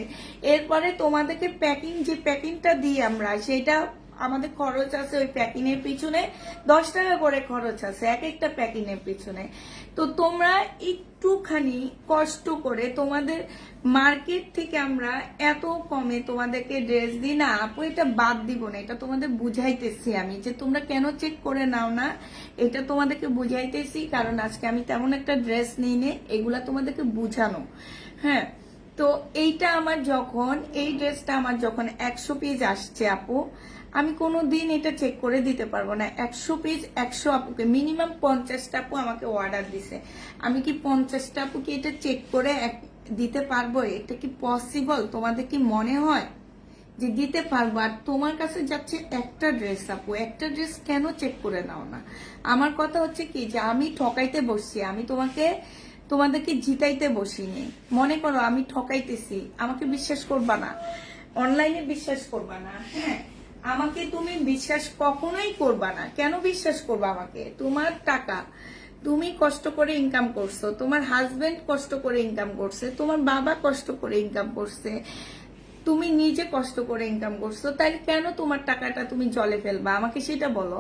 এরপরে তোমাদেরকে প্যাকিং, যে প্যাকিংটা দিই আমরা, সেটা আমাদের খরচ আছে ওই প্যাকিং এর পিছনে 10 টাকা করে খরচ আছে এক একটা প্যাকিং এর পিছনে। তো তোমরা একটুখানি কষ্ট করে, তোমাদের মার্কেট থেকে আমরা এত কমে তোমাদেরকে ড্রেস দিই না আপু, এটা বাদ দিব না, এটা তোমাদের বুঝাইতেছি আমি যে তোমরা কেন চেক করে নাও না, এটা তোমাদেরকে বুঝাইতেছি। কারণ আজকে আমি তেমন একটা ড্রেস নিই নে, এগুলা তোমাদেরকে বুঝানো। হ্যাঁ, তো এইটা আমার যখন, এই ড্রেসটা আমার যখন 100 পিস আসছে আপু, আমি কোনো দিন এটা চেক করে দিতে পারবো না। 100 পিস 100 আপুকে, মিনিমাম 50টা আপু আমাকে অর্ডার দিছে, আমি কি 50টা আপুকে এটা চেক করে দিতে পারবো? এটা কি পসিবল? তোমাদের কি মনে হয় যে দিতে পারবো? আর তোমার কাছে যাচ্ছে একটা ড্রেস আপু, একটা ড্রেস কেন চেক করে নাও না? আমার কথা হচ্ছে কি যে আমি ঠকাইতে বসছি, আমি তোমাদেরকে জিতাইতে বসিনি। মনে করো আমি ঠকাইতেছি, আমাকে বিশ্বাস করবা না, অনলাইনে বিশ্বাস করবা না, হ্যাঁ আমাকে তুমি বিশ্বাস কখনোই করবা না। কেন বিশ্বাস করবা আমাকে? তোমার টাকা, তুমি কষ্ট করে ইনকাম করছো, তোমার হাজবেন্ড কষ্ট করে ইনকাম করছে, তোমার বাবা কষ্ট করে ইনকাম করছে, তুমি নিজে কষ্ট করে ইনকাম করছো, তাই কেন তোমার টাকাটা তুমি জলে ফেলবা? আমাকে সেটা বলো।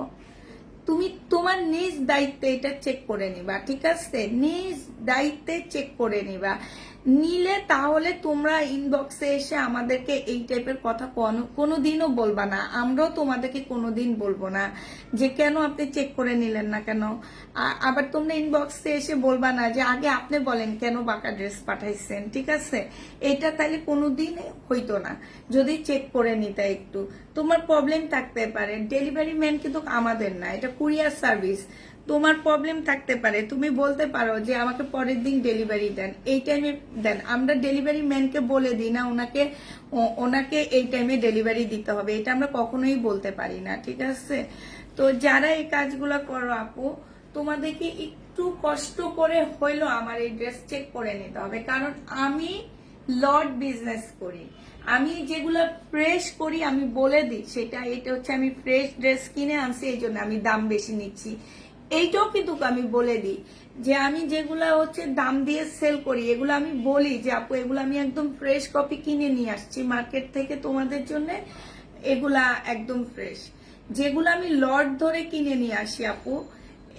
তুমি তোমার নিজ দায়িত্বে এটা চেক করে নিবা, ঠিক আছে? নিজ দায়িত্বে চেক করে নিবা, নিলে তাহলে তোমরা ইনবক্সে এসে আমাদেরকে এই টাইপের কথা কোনোদিনও বলবা না। আমরাও তোমাদেরকে কোনোদিন বলবো না যে কেন আপনি চেক করে নিলেন না কেন। আবার তোমরা ইনবক্সে এসে বলবা না যে আগে আপনি বলেন কেন বাঁকা ড্রেস পাঠাইছেন, ঠিক আছে? এটা তাহলে কোনোদিন হইতো না যদি চেক করে নিতে একটু। তোমার প্রবলেম থাকতে পারে, ডেলিভারি ম্যান কিন্তু আমাদের না, এটা কুরিয়ার সার্ভিস। তোমার প্রবলেম থাকতে পারে, তুমি বলতে পারো যে আমাকে পরের দিন ডেলিভারি দেন, এই টাইমে দেন। আমরা ডেলিভারি ম্যানকে বলে দিই না ওনাকে এই টাইমে ডেলিভারি দিতে হবে, এটা আমরা কখনোই বলতে পারি না, ঠিক আছে? তো যারা এই কাজগুলো করো আপু, তোমাদেরকে একটু কষ্ট করে হইলো আমার এই ড্রেস চেক করে নিতে হবে, কারণ আমি লট বিজনেস করি। আমি যেগুলো ফ্রেশ করি আমি বলে দিই সেটা, এটা হচ্ছে আমি ফ্রেশ ড্রেস কিনে আনছি এই জন্য আমি দাম বেশি নিচ্ছি, এইটাও কিন্তু আমি বলে দিই। যে আমি যেগুলা হচ্ছে দাম দিয়ে সেল করি এগুলো আমি বলি যে আপু এগুলো আমি একদম ফ্রেশ কপি কিনে নিয়ে আসছি মার্কেট থেকে তোমাদের জন্য, এগুলা একদম ফ্রেশ। যেগুলো আমি লট ধরে কিনে নিয়ে আসি আপু,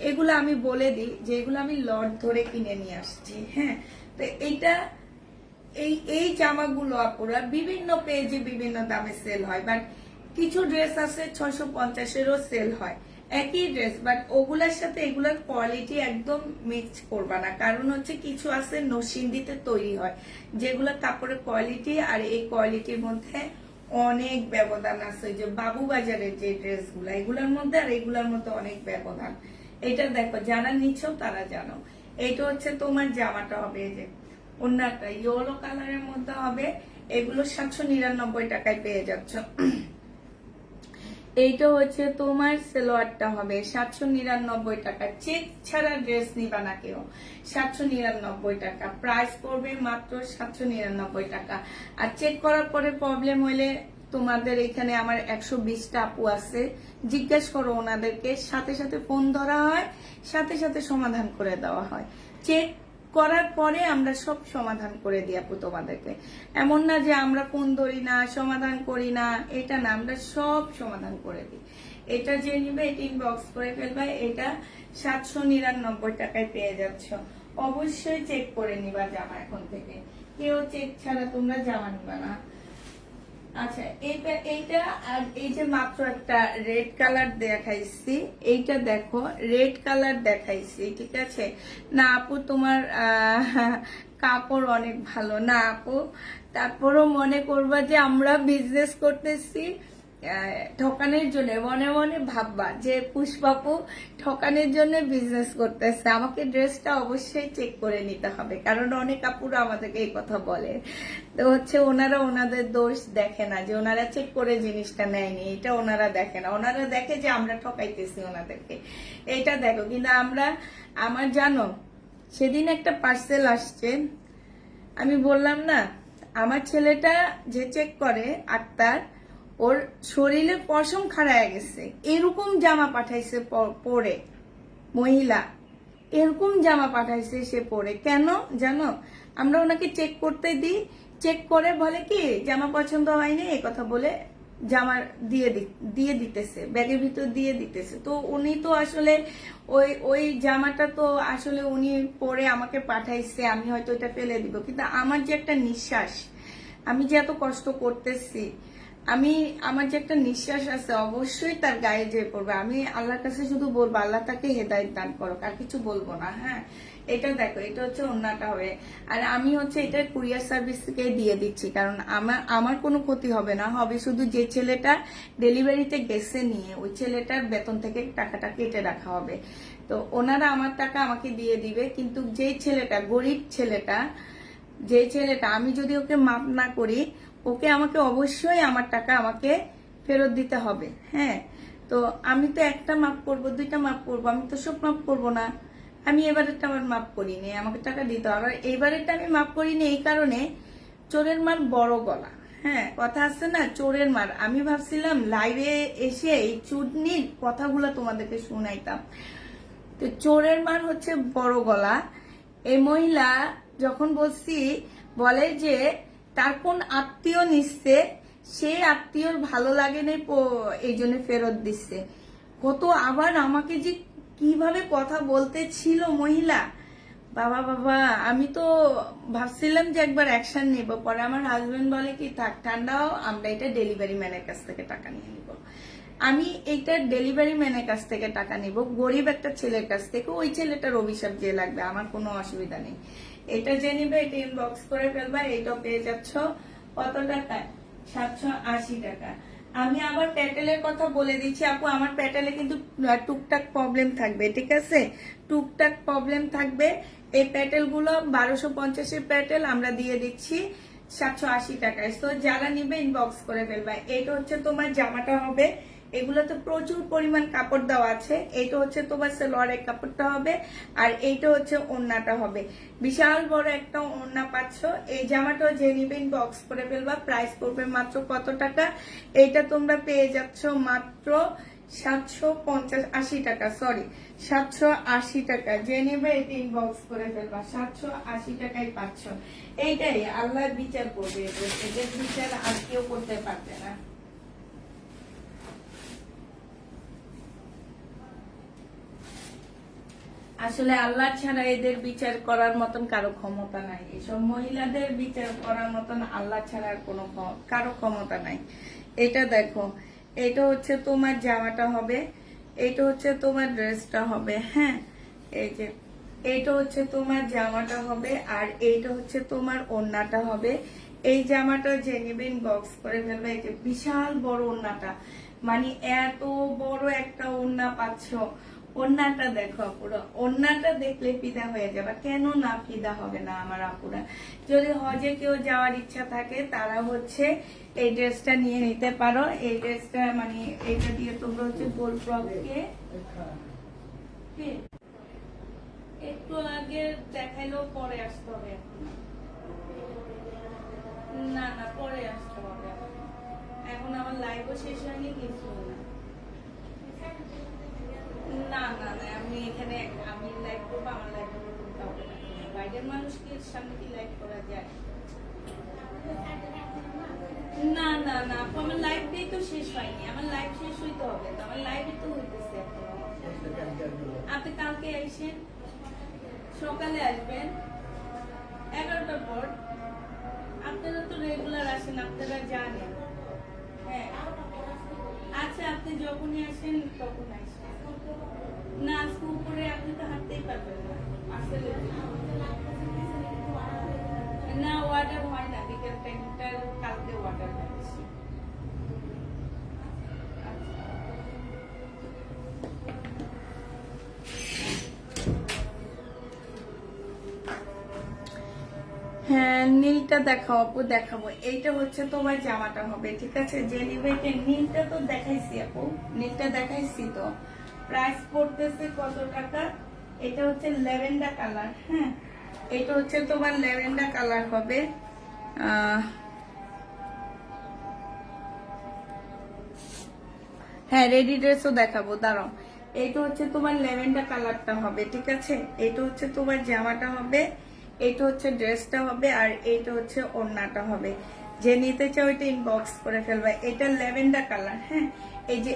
এগুলো আমি বলে দিই যে এগুলো আমি লট ধরে কিনে নিয়ে আসছি, হ্যাঁ। তো এইটা এই জামাগুলো আপুরা বিভিন্ন পেজে বিভিন্ন দামে সেল হয়, বাট কিছু ড্রেস আছে 650-এরও সেল হয় একই ড্রেস, বাট ওগুলার সাথে এগুলার কোয়ালিটি একদম মিক্স করবা না। কারণ হচ্ছে কিছু আছে নরসিংদীতে তৈরি হয় যেগুলো কাপড়ের কোয়ালিটি আর এই কোয়ালিটির মধ্যে অনেক ব্যবধান আছে। যে বাবু বাজারের যে ড্রেসগুলো এগুলোর মধ্যে আর এগুলোর মধ্যে অনেক ব্যবধান। এটা দেখো, যারা নিচ্ছ তারা জানো। এইটা হচ্ছে তোমার জামাটা হবে এই যে অন্যটা ইয়েলো কালারের মধ্যে হবে, এগুলো 799 টাকায় পেয়ে যাচ্ছ। এইটা হচ্ছে তোমার সেলোয়ারটা হবে 799 টাকা। চেক ছাড়া ড্রেস নিবা না কেউ, 799 টাকা প্রাইস পড়বে, মাত্র 799 টাকা। আর চেক করার পরে প্রবলেম হইলে তোমাদের এখানে আমার 120টা আপু আছে, জিজ্ঞেস করো ওনাদেরকে, সাথে সাথে ফোন ধরা হয়, সাথে সাথে সমাধান করে দেওয়া হয়। চেক করার পরে আমরা সব সমাধান করে দিই আপু তোমাদেরকে। এমন না যে আমরা ফোন ধরি না সমাধান করি না, এটা না, আমরা সব সমাধান করে দিই। এটা যে নিবে এটা ইনবক্স করে ফেলবে, এটা 799 টাকায় পেয়ে যাচ্ছ। অবশ্যই চেক করে নিবা জামা এখন থেকে, কেউ চেক ছাড়া তোমরা জামা নিবা না। আচ্ছা এইটা আর এই যে মাত্র একটা রেড কালার দেখাইছি, এইটা দেখো রেড কালার দেখাইছি, ঠিক আছে? না আপু তোমার কাপড় অনেক ভালো না আপু, তারপরও মনে করবা যে আমরা বিজনেস করতেছি ঠকানোর জন্য, মনে মনে ভাববা যে পুষ্পাপু ঠকানোর জন্য বিজনেস করতেছে। আমাকে ড্রেসটা অবশ্যই চেক করে নিতে হবে, কারণ অনেক আপুরা আমাদেরকে এই কথা বলে। তো হচ্ছে ওনারা ওনাদের দোষ দেখে না যে ওনারা চেক করে জিনিসটা নেয়নি, এটা ওনারা দেখে না, ওনারা দেখে যে আমরা ঠকাইতেছি ওনাদেরকে, এটা দেখো। কিন্তু আমার জানো সেদিন একটা পার্সেল আসছে, আমি বললাম না আমার ছেলেটা যে চেক করে আক্তার, ওর শরীরে পশম খাড়ায় গেছে, এরকম জামা পাঠাইছে পরে, মহিলা এরকম জামা পাঠাইছে সে পরে। কেন জানো? আমরা ওনাকে চেক করতে দিই, চেক করে বলে কি জামা পছন্দ হয়নি এই কথা বলে জামা দিয়ে দিতেছে, ব্যাগের ভিতর দিয়ে দিতেছে। তো উনি তো আসলে ওই জামাটা তো আসলে উনি পরে আমাকে পাঠাইছে, আমি হয়তো এটা ফেলে দিব, কিন্তু আমার যে একটা নিঃশ্বাস, আমি যে এত কষ্ট করতেছি, আমার যে একটা নিঃশ্বাস আছে অবশ্যই তার গায়ে যেয়ে পড়বে। আমি আল্লাহর কাছে শুধু বলবো আল্লাহ তাকে হেদায়েত দান করো, আর কিছু বলবো না, হ্যাঁ। এটা দেখো, এটা হচ্ছে ওড়নাটা হবে। আর আমি হচ্ছে এটা কুরিয়ার সার্ভিস থেকে দিয়ে দিচ্ছি, কারণ আমার কোনো ক্ষতি হবে না, হবে শুধু যে ছেলেটা ডেলিভারিতে গেছে নিয়ে ওই ছেলেটার বেতন থেকে টাকাটা কেটে রাখা হবে। তো ওনারা আমার টাকা আমাকে দিয়ে দিবে, কিন্তু যেই ছেলেটা গরিব ছেলেটা, যে ছেলেটা আমি যদি ওকে মাপ না করি, ওকে আমাকে অবশ্যই আমার টাকা আমাকে ফেরত দিতে হবে। হ্যাঁ, তো আমি তো একটা মাপ করব, দুইটা মাপ করব, আমি তো সব মাপ করব না। আমি এবারেরটা আমার মাপ করিনি, আমাকে টাকা দিতে হবে। আর এইবারেরটা আমি মাপ করিনি এই কারণে, চোরের মার বড় গলা। হ্যাঁ, কথা আছে না, চোরের মার। আমি ভাবছিলাম লাইভে এসে এই চুদনির কথাগুলো তোমাদেরকে শুনাইতাম। তো চোরের মার হচ্ছে বড় গলা। এই মহিলা যখন বলছি, বলে যে তার কোন আত্মীয় নিচ্ছে, সেই আত্মীয়র ভালো লাগে না, এই জন্য ফেরত দিচ্ছে। কত আবার আমাকে যে কিভাবে কথা বলতে ছিল মহিলা, বাবা বাবা। আমি তো ভাবছিলাম যে একবার অ্যাকশন নিব, পরে আমার হাজবেন্ড বলে কি থাক, ঠান্ডাও, আমরা এটা ডেলিভারি ম্যানের কাছ থেকে টাকা নিয়ে নিব। আমি এইটা ডেলিভারি ম্যানের কাছ থেকে টাকা নিব, গরিব একটা ছেলের কাছ থেকে। ওই ছেলেটার অভিশাপ যে লাগবে, আমার কোনো অসুবিধা নেই। এটা যে নিবে এটা ইনবক্স করে ফেলবা, এইটাও পেয়ে যাচ্ছ কত টাকায়, 780 টাকা। আমি আবার প্যাটেলের কথা বলে দিচ্ছি আপু, আমার প্যাটেলে কিন্তু টুকটাক প্রবলেম থাকবে, ঠিক আছে, টুকটাক প্রবলেম থাকবে। এই প্যাটেল গুলো 1250-এর প্যাটেল আমরা দিয়ে দিচ্ছি 780 টাকায়। তো যারা নিবে ইনবক্স করে ফেলবা। এটা হচ্ছে তোমার জামাটা হবে, এগুলোতে প্রচুর পরিমাণ কাপড় দেওয়া আছে। এইটা হচ্ছে তোমার সালোয়ারের কাপড়টা হবে, আর এইটা হচ্ছে ওড়নাটা হবে। বিশাল বড় একটা ওড়না পাচ্ছ। এই জামাটাও যে নিবে ইনবক্স করে ফেলবা। প্রাইস পড়বে মাত্র কত টাকা, এইটা তোমরা পেয়ে যাচ্ছ মাত্র 780 টাকা, সরি 780 টাকা। যে নেবে এটা ইনবক্স করে ফেলবা, 780 টাকায় পাচ্ছ। এইটাই আল্লাহ বিচার করবে, এদের বিচার আর কেউ করতে পারবে না। আসলে আল্লাহ ছাড়া এদের বিচার করার মতন কারো ক্ষমতা নাই। এসব মহিলাদের বিচার করার মতন আল্লাহ ছাড়া আর কোনো কারো ক্ষমতা নাই। এটা দেখো, এটা হচ্ছে তোমার জামাটা হবে, এটা হচ্ছে তোমার ড্রেসটা হবে। হ্যাঁ, এই যে এইটা হচ্ছে তোমার জামাটা হবে, আর এইটা হচ্ছে তোমার ওড়নাটা হবে। এই জামাটা যে নেবেন বক্স করে ফেলবে। এই যে বিশাল বড় ওড়নাটা, মানে এত বড় একটা ওড়না পাচ্ছ। ওড়নাটা দেখো আপুরা, ওড়নাটা দেখলে ফিদা হয়ে যাবে। কেন না ফিদা হবে না আমার আপুরা? যদি হজে কেউ যাওয়ার ইচ্ছা থাকে তারা হচ্ছে এই ড্রেসটা নিয়ে নিতে পারো। এই ড্রেসটা মানে এইটা দিয়ে তোমরা হচ্ছে গোল ফ্রককে একটু আগে দেখাইলেও পরে আসতে হবে। না না, পরে আসতে হবে, এখন আমার লাইভও শেষ হয়নি, কিছু না। না না না, আমি এখানে আমি লাইভ করবো, আমার লাইভ করতে হবে না। বাইরের মানুষকে সামনে কি লাইভ করা যায়? না না না আপু, আমার লাইভ দিয়ে তো শেষ হয়নি, আমার লাইভ শেষ হইতে হবে তো, আমার লাইভে তো হইতেছে এখনো। আপনি কালকে আসেন, সকালে আসবেন 11টার পর। আপনারা তো রেগুলার আসেন, আপনারা জানেন। হ্যাঁ, আচ্ছা, আপনি যখনই আসেন তখন আসেন। না, আজকে উপরে আপনি তো হাঁটতেই পারবেন না আসলে। না, ওয়াটার হয় না, বিকেল টাইমটা কালকে ওয়াটার হয়েছে। হ্যাঁ, নীলটা দেখাও আপু, দেখাবো। এইটা হচ্ছে তোমার জামাটা হবে, ঠিক আছে, যে নিবে। নীলটা তো দেখাইছি আপু, নীলটা দেখাইছি তো। প্রাইস পড়তেছে কত টাকা? এটা হচ্ছে ল্যাভেন্ডার কালার। হ্যাঁ, এটা হচ্ছে তোমার ল্যাভেন্ডার কালার হবে। হ্যাঁ, রেডি ড্রেসও দেখাবো, দাঁড়াও। এইটা হচ্ছে তোমার ল্যাভেন্ডার কালারটা হবে, ঠিক আছে। এটা হচ্ছে তোমার জামাটা হবে, এইটা হচ্ছে ড্রেসটা হবে, আর এইটা হচ্ছে ওড়নাটা হবে। যে নিতে চাও এটা ইনবক্স করে ফেলবে। এটা ল্যাভেন্ডার কালার। হ্যাঁ, এই যে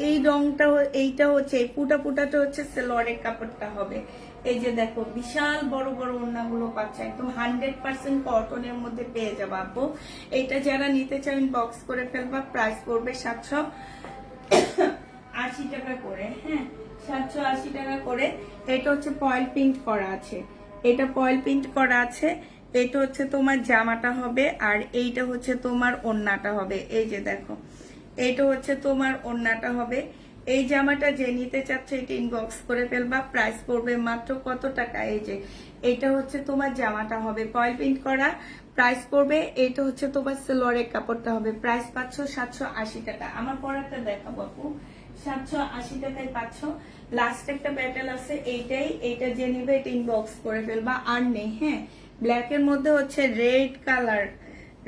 এই রংটা, এইটা হচ্ছে এই পুটা পুটাটা হচ্ছে সালোয়ারের কাপড়টা হবে। এই যে দেখো, বিশাল বড় বড় ওড়নাগুলো পাচ্ছে, একদম 100% কটনের মধ্যে পেয়ে যাবো আপু। এইটা যারা নিতে চাও ইনবক্স করে ফেলবা। প্রাইস পড়বে 780 টাকা করে। হ্যাঁ, 780 টাকা করে। এটা হচ্ছে ফয়েল প্রিন্ট করা আছে, এটা ফয়েল প্রিন্ট করা আছে। এটা হচ্ছে তোমার জামাটা হবে, আর এইটা হচ্ছে তোমার ওড়নাটা হবে। এই যে দেখো, এইটা হচ্ছে তোমার ওড়নাটা হবে। এই জামাটা যে নিতে চাচ্ছে এটা ইনবক্স করে ফেলবা। প্রাইস পড়বে মাত্র কত টাকা? এই যে এটা হচ্ছে তোমার জামাটা হবে ফয়েল প্রিন্ট করা, প্রাইস পড়বে। এটা হচ্ছে তোমার সেলোয়ারের কাপড়টা হবে, প্রাইস পাচ্ছ 780 টাকা। আমার পরেরটা দেখাবো আপু, 780 টাকায় পাচ্ছ। লাস্ট একটা প্যাটেল আছে, এইটা যে নিবে এটা ইনবক্স করে ফেলবা। আর নেই, হ্যাঁ। ব্ল্যাক এর মধ্যে হচ্ছে রেড কালার,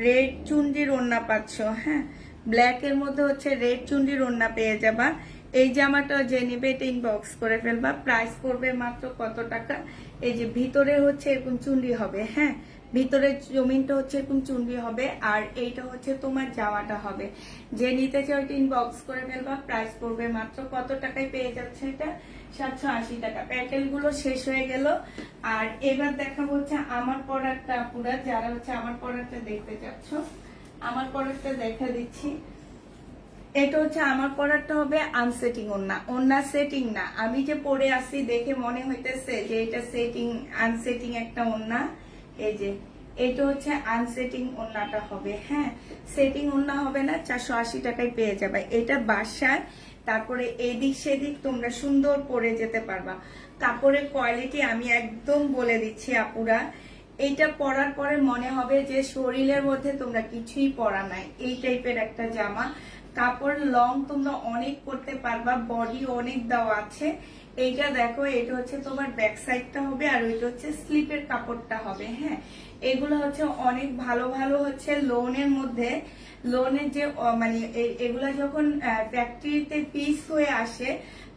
রেড চুন্ডির ওড়না পাচ্ছ, হ্যাঁ। ব্ল্যাক এর মধ্যে হচ্ছে রেড চুন্ডির ওড়না পেয়ে যাবা। এই জামাটা যে নিবে এটা ইনবক্স করে ফেলবা। প্রাইস পড়বে মাত্র কত টাকা? এই যে ভিতরে হচ্ছে এরকম চুন্ডি হবে, হ্যাঁ, ভিতরের জমিনটা হচ্ছে এরকম চুন্ডি হবে, আর এইটা হচ্ছে তোমার জামাটা হবে। যে নিতে চাও এটা ইনবক্স করে ফেলবা। প্রাইস পড়বে মাত্র কত টাকায় পেয়ে যাচ্ছে এটা? 780 টাকা। প্যাটেল গুলো শেষ হয়ে গেল। আর এবার দেখাবো হচ্ছে আমার পরারটা, পুরা যারা হচ্ছে আমার পরারটা দেখতে চাচ্ছ, আমার পরারটা দেখা দিচ্ছি। এটা হচ্ছে আমার পরারটা হবে আনসেটিং ওড়না, ওড়না সেটিং না। আমি যে পরে আসি দেখে মনে হইতেছে যে এটা সেটিং, আনসেটিং একটা ওড়না। এই যে এটা হচ্ছে আনসেটিং ওড়নাটা হবে, হ্যাঁ, সেটিং ওড়না হবে না। 480 টাকায় পেয়ে যাবে এটা বাসায়। তারপরে এদিক সেদিক তোমরা সুন্দর পরে যেতে পারবা। কাপড়ের কোয়ালিটি আমি একদম বলে দিচ্ছি আপুরা, এইটা পরার পরে মনে হবে যে শরীরের মধ্যে তোমরা কিছুই পরা নাই, এই টাইপের একটা জামা। কাপড় লং তোমরা অনেক করতে পারবা, বডি অনেক দেওয়া আছে। এইটা দেখো, এটা হচ্ছে তোমার ব্যাক সাইডটা হবে, আর ওইটা হচ্ছে স্লিপের কাপড়টা হবে, হ্যাঁ। এগুলো হচ্ছে অনেক ভালো ভালো হচ্ছে লোনের মধ্যে, লোনের যে মানে এগুলা যখন ফ্যাক্টরিতে পিস হয়ে আসে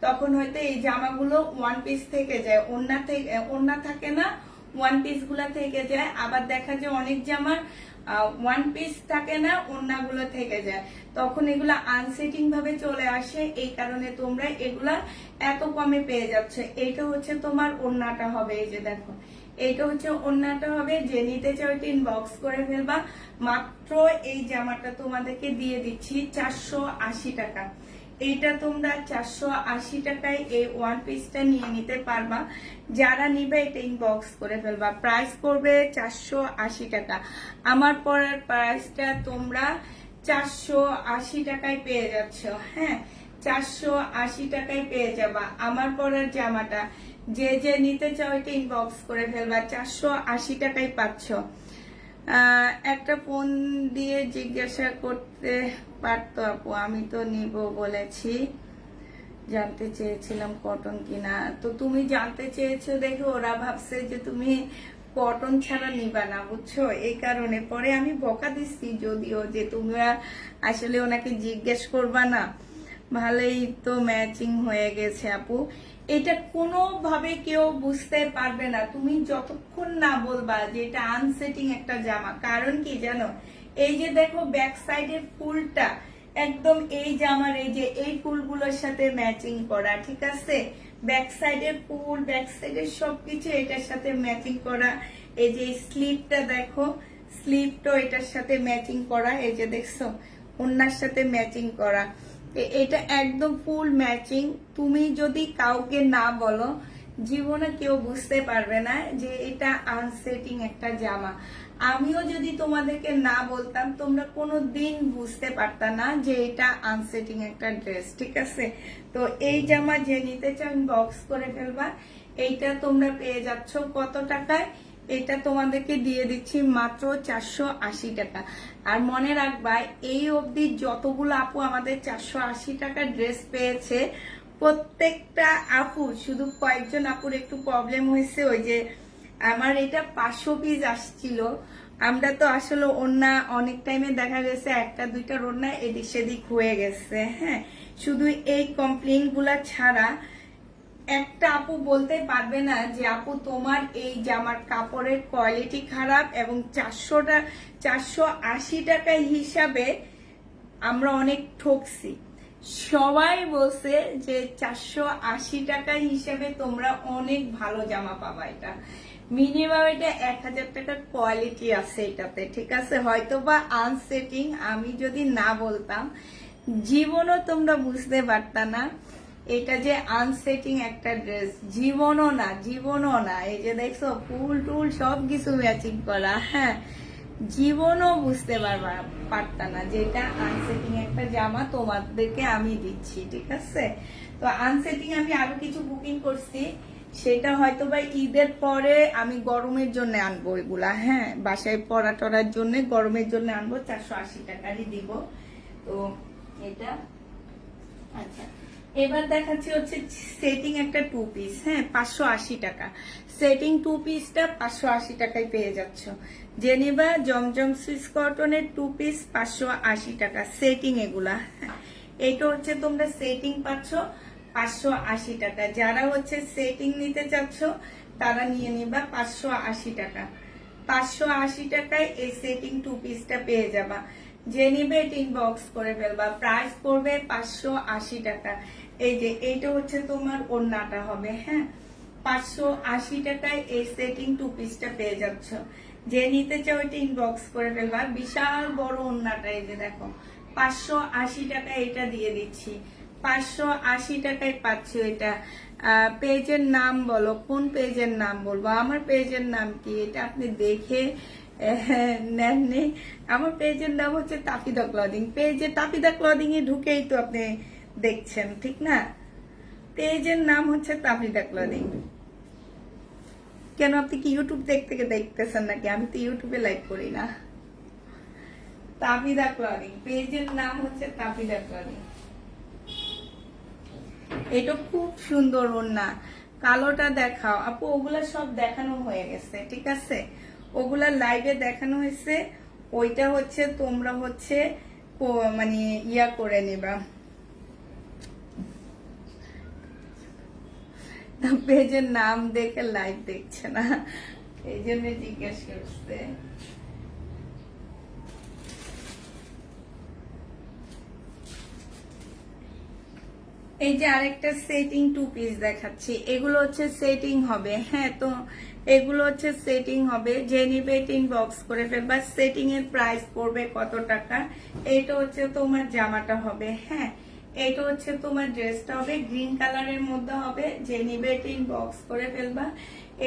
তখন হয়তো এই জামাগুলো ওয়ান পিস থেকে যায়, ওড়না থাকে না, ওয়ান পিস গুলা থেকে যায়। আবার দেখা যায় অনেক জামার ওয়ান পিস থাকে না, ওড়নাগুলো থেকে যায়, তখন এগুলা আনসেটিং ভাবে চলে আসে। এই কারণে তোমরা এগুলা এত কমে পেয়ে যাচ্ছে। এইটা হচ্ছে তোমার ওড়নাটা হবে, এই যে দেখো, এইটা হচ্ছে ওড়নাটা হবে। যে নিতে চাও এটা ইনবক্স করে ফেলবা। মাত্র এই জামাটা তোমাদেরকে দিয়ে দিচ্ছি 480 টাকা। এইটা তোমরা 480 টাকায় এই ওয়ান পিসটা নিয়ে নিতে পারবা। যারা নিবে এটা ইনবক্স করে ফেলবা। প্রাইস পড়বে 480 টাকা। আমার পরার প্রাইসটা তোমরা 480 টাকায় পেয়ে যাচ্ছ, হ্যাঁ, 480 টাকায় পেয়ে যাবা আমার পরার জামাটা। যে যে নিতে চাও এটা ইনবক্স করে ফেলবা। 480 টাকায় পাচ্ছ। একটা ফোন দিয়ে জিজ্ঞাসা করতে পারতো আপু, আমি তো নিব বলেছি, জানতে চেয়েছিলাম কটন কিনা। তো তুমি জানতে চেয়েছো দেখে ওরা ভাবছে যে তুমি কটন ছাড়া নিবা না, বুঝছো, এই কারণে পরে আমি বকা দিচ্ছি যদিও, যে তোমরা আসলে ওনাকে জিজ্ঞেস করবা না। ভালোই তো ম্যাচিং হয়ে গেছে আপু। এটা কোনোভাবে কেউ বুঝতে পারবে না তুমি যতক্ষণ না বলবা যে এটা আনসেটিং একটা জামা। কারণ কি জানো, এই যে দেখো ব্যাক সাইডের ফুলটা একদম এই জামার এই যে এই ফুলগুলোর সাথে ম্যাচিং করা, ঠিক আছে। ব্যাক সাইডের ফুল, ব্যাক সাইডের সবকিছু এটার সাথে ম্যাচিং করা। এই যে স্লিপটা দেখো, স্লিপটাও এটার সাথে ম্যাচিং করা, এই যে দেখছো ওড়নার সাথে ম্যাচিং করা। এটা একদম ফুল ম্যাচিং। তুমি যদি কাউকে না বলো জীবনে কেউ বুঝতে পারবে না যে এটা আনসেটিং একটা জামা। আমিও যদি তোমাদেরকে না বলতাম তোমরা কোনো দিন বুঝতে পারতা না যে এটা আনসেটিং একটা ড্রেস, ঠিক আছে। তো এই জামা যে নিতে চাও বক্স করে ফেলবা। এইটা তোমরা পেয়ে যাচ্ছ কত টাকায়? এটা তোমাদেরকে দিয়ে দিচ্ছি মাত্র 480 টাকা। আর মনে রাখবা এই অবধি যতগুলো আপু আমাদের 480 টাকার ড্রেস পেয়েছে, প্রত্যেকটা আপু, শুধু কয়েকজন আপুর একটু প্রবলেম হয়েছে, ওই যে আমার এটা 500 পিস আসছিল। আমরা তো আসলে ওড়না অনেক টাইমে দেখা গেছে একটা দুইটা ওড়না এদিক সেদিক হয়ে গেছে, হ্যাঁ। শুধু এই কমপ্লেন গুলা ছাড়া একটা আপু বলতে পারবে না যে আপু তোমার এই জামার কাপড়ের কোয়ালিটি খারাপ, এবং 480 টাকা হিসাবে আমরা অনেক ঠকছি। সবাই বলছে যে 480 টাকা হিসেবে তোমরা অনেক ভালো জামা পাবা। এটা মিনিমাম এটা 1000 টাকার কোয়ালিটি আছে এটাতে, ঠিক আছে। হয়তো বা আনসেটিং আমি যদি না বলতাম জীবনও তোমরা বুঝতে পারতা না। এটা যে আনসেটিং একটা ড্রেস, জীবনও না। এই যে দেখছো ফুল টুল সব কিছু ম্যাচিং করা, হ্যাঁ, জীবনও বুঝতে পারতা না যে এটা আনসেটিং একটা জামা তোমাদেরকে আমি দিচ্ছি, ঠিক আছে। তো আনসেটিং আমি আরো কিছু বুকিং করছি, সেটা হয়তো বা ঈদের পরে আমি গরমের জন্য আনবো এগুলা, হ্যাঁ, বাসায় পরা টরার জন্য গরমের জন্য আনবো, 480 টাকারই দিব। তো এটা আচ্ছা, এবার দেখাচ্ছি হচ্ছে সেটিং একটা 2 পিস, হ্যাঁ, 580 টাকা। সেটিং 2 পিসটা 580 টাকায় পেয়ে যাচ্ছ। জেনিবা জমজম সুইস কটনের 2 পিস 580 টাকা সেটিং এগুলা, হ্যাঁ। এটা হচ্ছে তোমরা সেটিং পাচ্ছ 580 টাকা। যারা হচ্ছে সেটিং নিতে চাচ্ছ তারা নিয়ে নিবা 580 টাকা। 580 টাকায় এই সেটিং 2 পিসটা পেয়ে যাবা। যে নিবে ইনবক্স করে ফেলবা, প্রাইস পড়বে 580 টাকা। এই যে এইটা হচ্ছে তোমার ওড়নাটা হবে, হ্যাঁ, 580 টাকায় এই সেটিং 2 পিসটা পেয়ে যাচ্ছ। যে নিতে চাও এটা ইনবক্স করে ফেলবা। বিশাল বড় ওড়নাটা, এই যে দেখো 580 টাকায় এটা দিয়ে দিচ্ছি। 580 টাকায় পাচ্ছ এটা। পেজের নাম বলো, কোন পেজের নাম বলবো? আমার পেজের নাম কি এটা আপনি দেখে নেননি। আমার পেজের নাম হচ্ছে তাফিদা ক্লদিং। পেজে তাফিদা ক্লদিং এ ঢুকেই তো আপনি দেখছেন, ঠিক না? পেজের নাম হচ্ছে তাফিদা ক্লদিং। কেন আপনি কি ইউটিউব দেখতেছেন নাকি? আমি তো ইউটিউবে লাইভ করি না। তাফিদা ক্লদিং পেজের নাম হচ্ছে তাফিদা ক্লদিং। এটা খুব সুন্দর ওড়না, কালোটা দেখাও আপু। ওগুলা সব দেখানো হয়ে গেছে, ঠিক আছে, ওগুলা লাইভে দেখানো হয়েছে। ওইটা হচ্ছে তোমরা হচ্ছে মানে ইয়া করে নিবা। পেজের নাম দেখে লাইভ দেখছে না, এই জন্য জিজ্ঞেস করছে। এই যে আরেকটা সেটিং 2 পিস দেখাচ্ছি, এগুলো হচ্ছে সেটিং হবে, হ্যাঁ। তো এগুলো হচ্ছে সেটিং হবে, যে নিবে ইনবক্স করে ফেলবা। সেটিং এর প্রাইস পড়বে কত টাকা? এটা হচ্ছে তোমার জামাটা হবে, হ্যাঁ, এটা হচ্ছে তোমার ড্রেসটা হবে, গ্রিন কালারের মধ্যে হবে। যে নিবে ইনবক্স করে ফেলবা।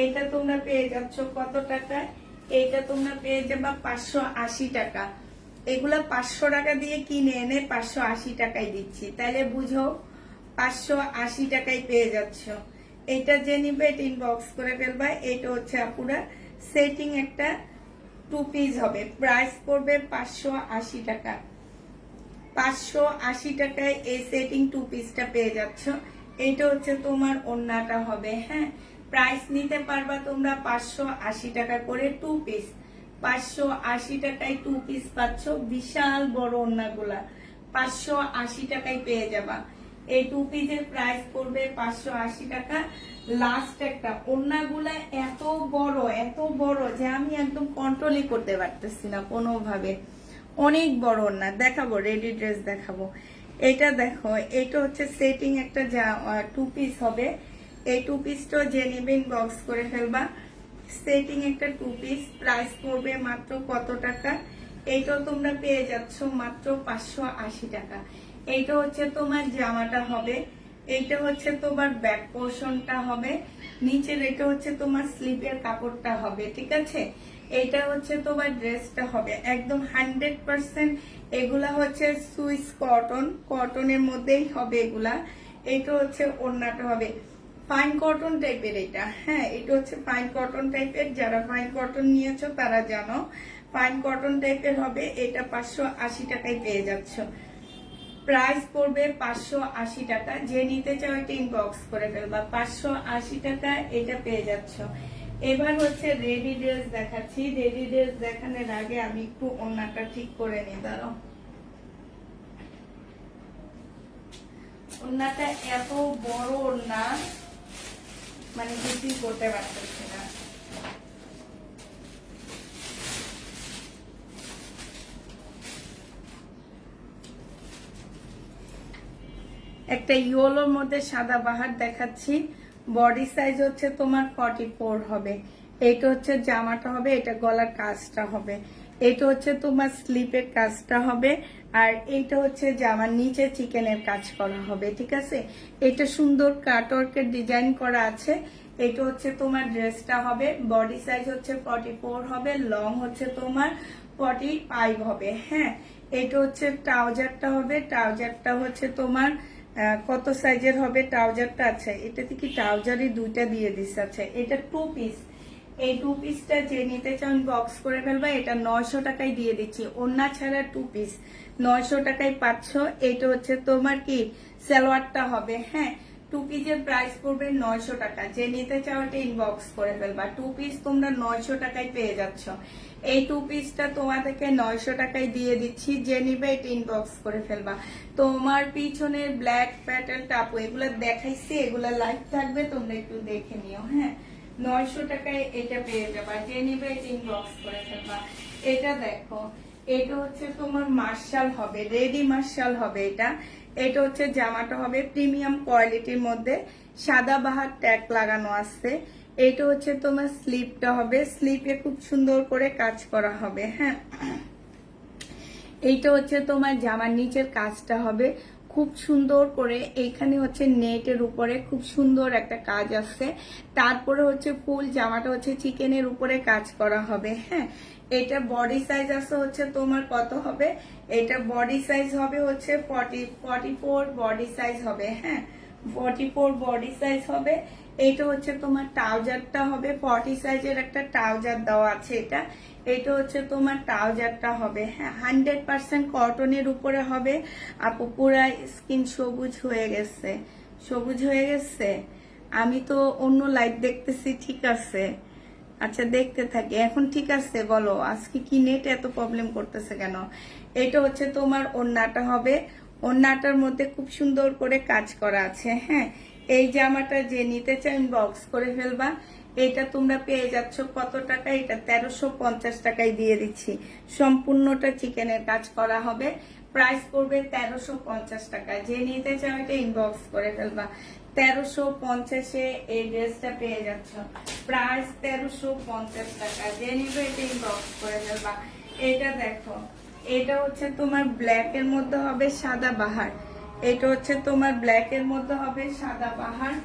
এটা তোমরা পেয়ে যাচ্ছ কত টাকা? এটা তোমরা পেয়ে যাবা 580 টাকা। এগুলা 500 টাকা দিয়ে কিনে এনে 580 টাকায় দিচ্ছি, তাহলে বুঝো 580 টাকায় পেয়ে যাচ্ছ। এটা যে নিবে ইনবক্স করে ফেলবা। এটা হচ্ছে আপুরা সেটিং একটা 2 পিস হবে, প্রাইস পড়বে 580 টাকা। 580 টাকায় এই সেটিং 2 পিসটা পেয়ে যাচ্ছ। এটা হচ্ছে তোমার ওড়নাটা হবে, হ্যাঁ। প্রাইস নিতে পারবা তোমরা 580 টাকা করে 2 পিস। 580 টাকায় 2 পিস পাচ্ছ। বিশাল বড় ওড়নাগুলা 580 টাকায় পেয়ে যাবা। এই 2 পিসের প্রাইস পড়বে 580 টাকা। লাস্ট একটা, ওড়নাগুলা এত বড় যে আমি একদম কন্ট্রোলই করতে পারতেছি না কোনোভাবে। অনেক বড় ওড়না দেখাবো, রেডি ড্রেস দেখাবো। এটা দেখো, এটা হচ্ছে সেটিং একটা 2 পিস হবে। এই 2 পিসটা যে নেবে ইনবক্স করে ফেলবা। সেটিং একটা 2 পিস, প্রাইস পড়বে মাত্র কত টাকা? এইটাও তোমরা পেয়ে যাচ্ছ মাত্র 580 টাকা। এইটা হচ্ছে তোমার জামাটা হবে, এইটা হচ্ছে তোমার ব্যাক পোর্শনটা হবে, নিচের এটা হচ্ছে তোমার স্লিপের কাপড়টা হবে, ঠিক আছে। এটা হচ্ছে তোমার ড্রেসটা হবে একদম 100%। এগুলা হচ্ছে সুইস কটনের মধ্যেই হবে এগুলা। এটা হচ্ছে ওড়নাটা হবে ফাইন কটন টাইপের এটা, হ্যাঁ, এটা হচ্ছে ফাইন কটন টাইপের। যারা ফাইন কটন নিয়েছো তারা জানো ফাইন কটন টাইপের হবে। এটা 580 টাকায় পেয়ে যাচ্ছ। প্রাইস পড়বে 580 টাকা। যে নিতে চাও এটা ইনবক্স করে ফেলবা। 580 টাকা এটা পেয়ে যাচ্ছ। এবার হচ্ছে রেডি ড্রেস দেখাচ্ছি। রেডি ড্রেস দেখানোর আগে আমি একটু ওড়নাটা ঠিক করে নিই, দাঁড়াও। ওড়নাটা এত বড় ওড়না, মানে কিছুই করতে পারতেছি না। একটা ইয়েলোর মধ্যে সাদা বাহার দেখাচ্ছি। বডি সাইজ হচ্ছে তোমার 44 হবে। এইটা হচ্ছে জামাটা হবে, এটা গলার কাজটা হবে। এটা হচ্ছে তোমার স্লিপের কাজটা হবে, আর এইটা হচ্ছে জামার নিচে চিকেনের কাজ করা হবে, ঠিক আছে। এটা সুন্দর কাটওয়ার্কের ডিজাইন করা আছে। এটা হচ্ছে তোমার ড্রেসটা হবে, বডি সাইজ হচ্ছে 44 হবে, লং হচ্ছে তোমার 45 হবে। হ্যাঁ, এটা হচ্ছে ট্রাউজারটা হবে, ট্রাউজারটা হচ্ছে তোমার কত সাইজের হবে ট্রাউজারটা? আছে এটাতে কি ট্রাউজারই দুইটা দিয়ে দিচ্ছে। আছে এটা 2 পিস। এই 2 পিসটা যে নিতে চান বক্স করে ফেলবা। এটা 900 টাকায় দিয়ে দিচ্ছি, ওন্না ছাড়া 2 পিস 900 টাকায় পাচ্ছ। এটা হচ্ছে তোমার কি সালোয়ারটা হবে। হ্যাঁ, 2 পিসের প্রাইস পড়বে 900 টাকা। যে নিতে চাও এটা ইনবক্স করে ফেলবা। 2 পিস তোমরা 900 টাকায় পেয়ে যাচ্ছ। এই 2 পিসটা তোমাদেরকে 900 টাকায় দিয়ে দিচ্ছি, যে নিবে এটা ইনবক্স করে ফেলবা। তোমার পিছনের ব্ল্যাক প্যাটেল টাপু এগুলো দেখাইছি, এগুলা লাইভ থাকবে, তোমরা একটু দেখে নিও। হ্যাঁ, 900 টাকায় এটা পেয়ে যাবা, যে নিবে এটা ইনবক্স করে ফেলবা। এটা দেখো, এটা হচ্ছে তোমার মার্শাল হবে, রেডি মার্শাল হবে। এটা হচ্ছে জামাটা হবে প্রিমিয়াম কোয়ালিটির মধ্যে, সাদা বাহার ট্যাগ লাগানো আছে। এটা হচ্ছে তোমার স্লিপটা হবে, স্লিপে খুব সুন্দর করে কাজ করা হবে। হ্যাঁ, এইটা হচ্ছে তোমার জামার নিচের কাজটা হবে খুব সুন্দর করে। এইখানে হচ্ছে নেটের উপরে খুব সুন্দর একটা কাজ আছে। তারপরে হচ্ছে ফুল জামাটা হচ্ছে চিকেনের উপরে কাজ করা হবে। হ্যাঁ, এটা বডি সাইজ আছে হচ্ছে তোমার কত হবে? এটা বডি সাইজ হবে হচ্ছে 44 বডি সাইজ হবে। হ্যাঁ, 44 বডি সাইজ হবে। এটা হচ্ছে তোমার ট্রাউজারটা হবে, 40 সাইজের একটা ট্রাউজার দেওয়া আছে। এটা হচ্ছে তোমার ট্রাউজারটা হবে। হ্যাঁ, 100% কটনের উপরে হবে। আপু পুরা স্কিন সবুজ হয়ে গেছে, সবুজ হয়ে গেছে। আমি তো অন্য লাইট দেখতেছি, ঠিক আছে। আচ্ছা, দেখতে থাকি এখন, ঠিক আছে। বলো আজকে কি নেট এত প্রবলেম করতেছে কেন? এটা হচ্ছে তোমার ওড়নাটা হবে, ওড়নাটার মধ্যে খুব সুন্দর করে কাজ করা আছে। হ্যাঁ, এই জামাটা যে নিতে চাই বক্স করে ফেলবা। এটা তোমরা পেয়ে যাচ্ছ কত টাকা? এটা 1350 টাকায় দিয়ে দিচ্ছি। সম্পূর্ণটা চিকেনের কাজ করা হবে, প্রাইস পড়বে 1350 টাকা। যে নিতে চাও এটা ইনবক্স করে ফেলবা। 1350-এ এই ড্রেসটা পেয়ে যাচ্ছ, প্রাইস 1350 টাকা। যে নিবে এটা ইনবক্স করে ফেলবা। এটা দেখো, এটা হচ্ছে তোমার ব্ল্যাক এর মধ্যে হবে সাদা বাহার। এটা হচ্ছে তোমার ব্ল্যাক এর মধ্যে হবে সাদা বাহার।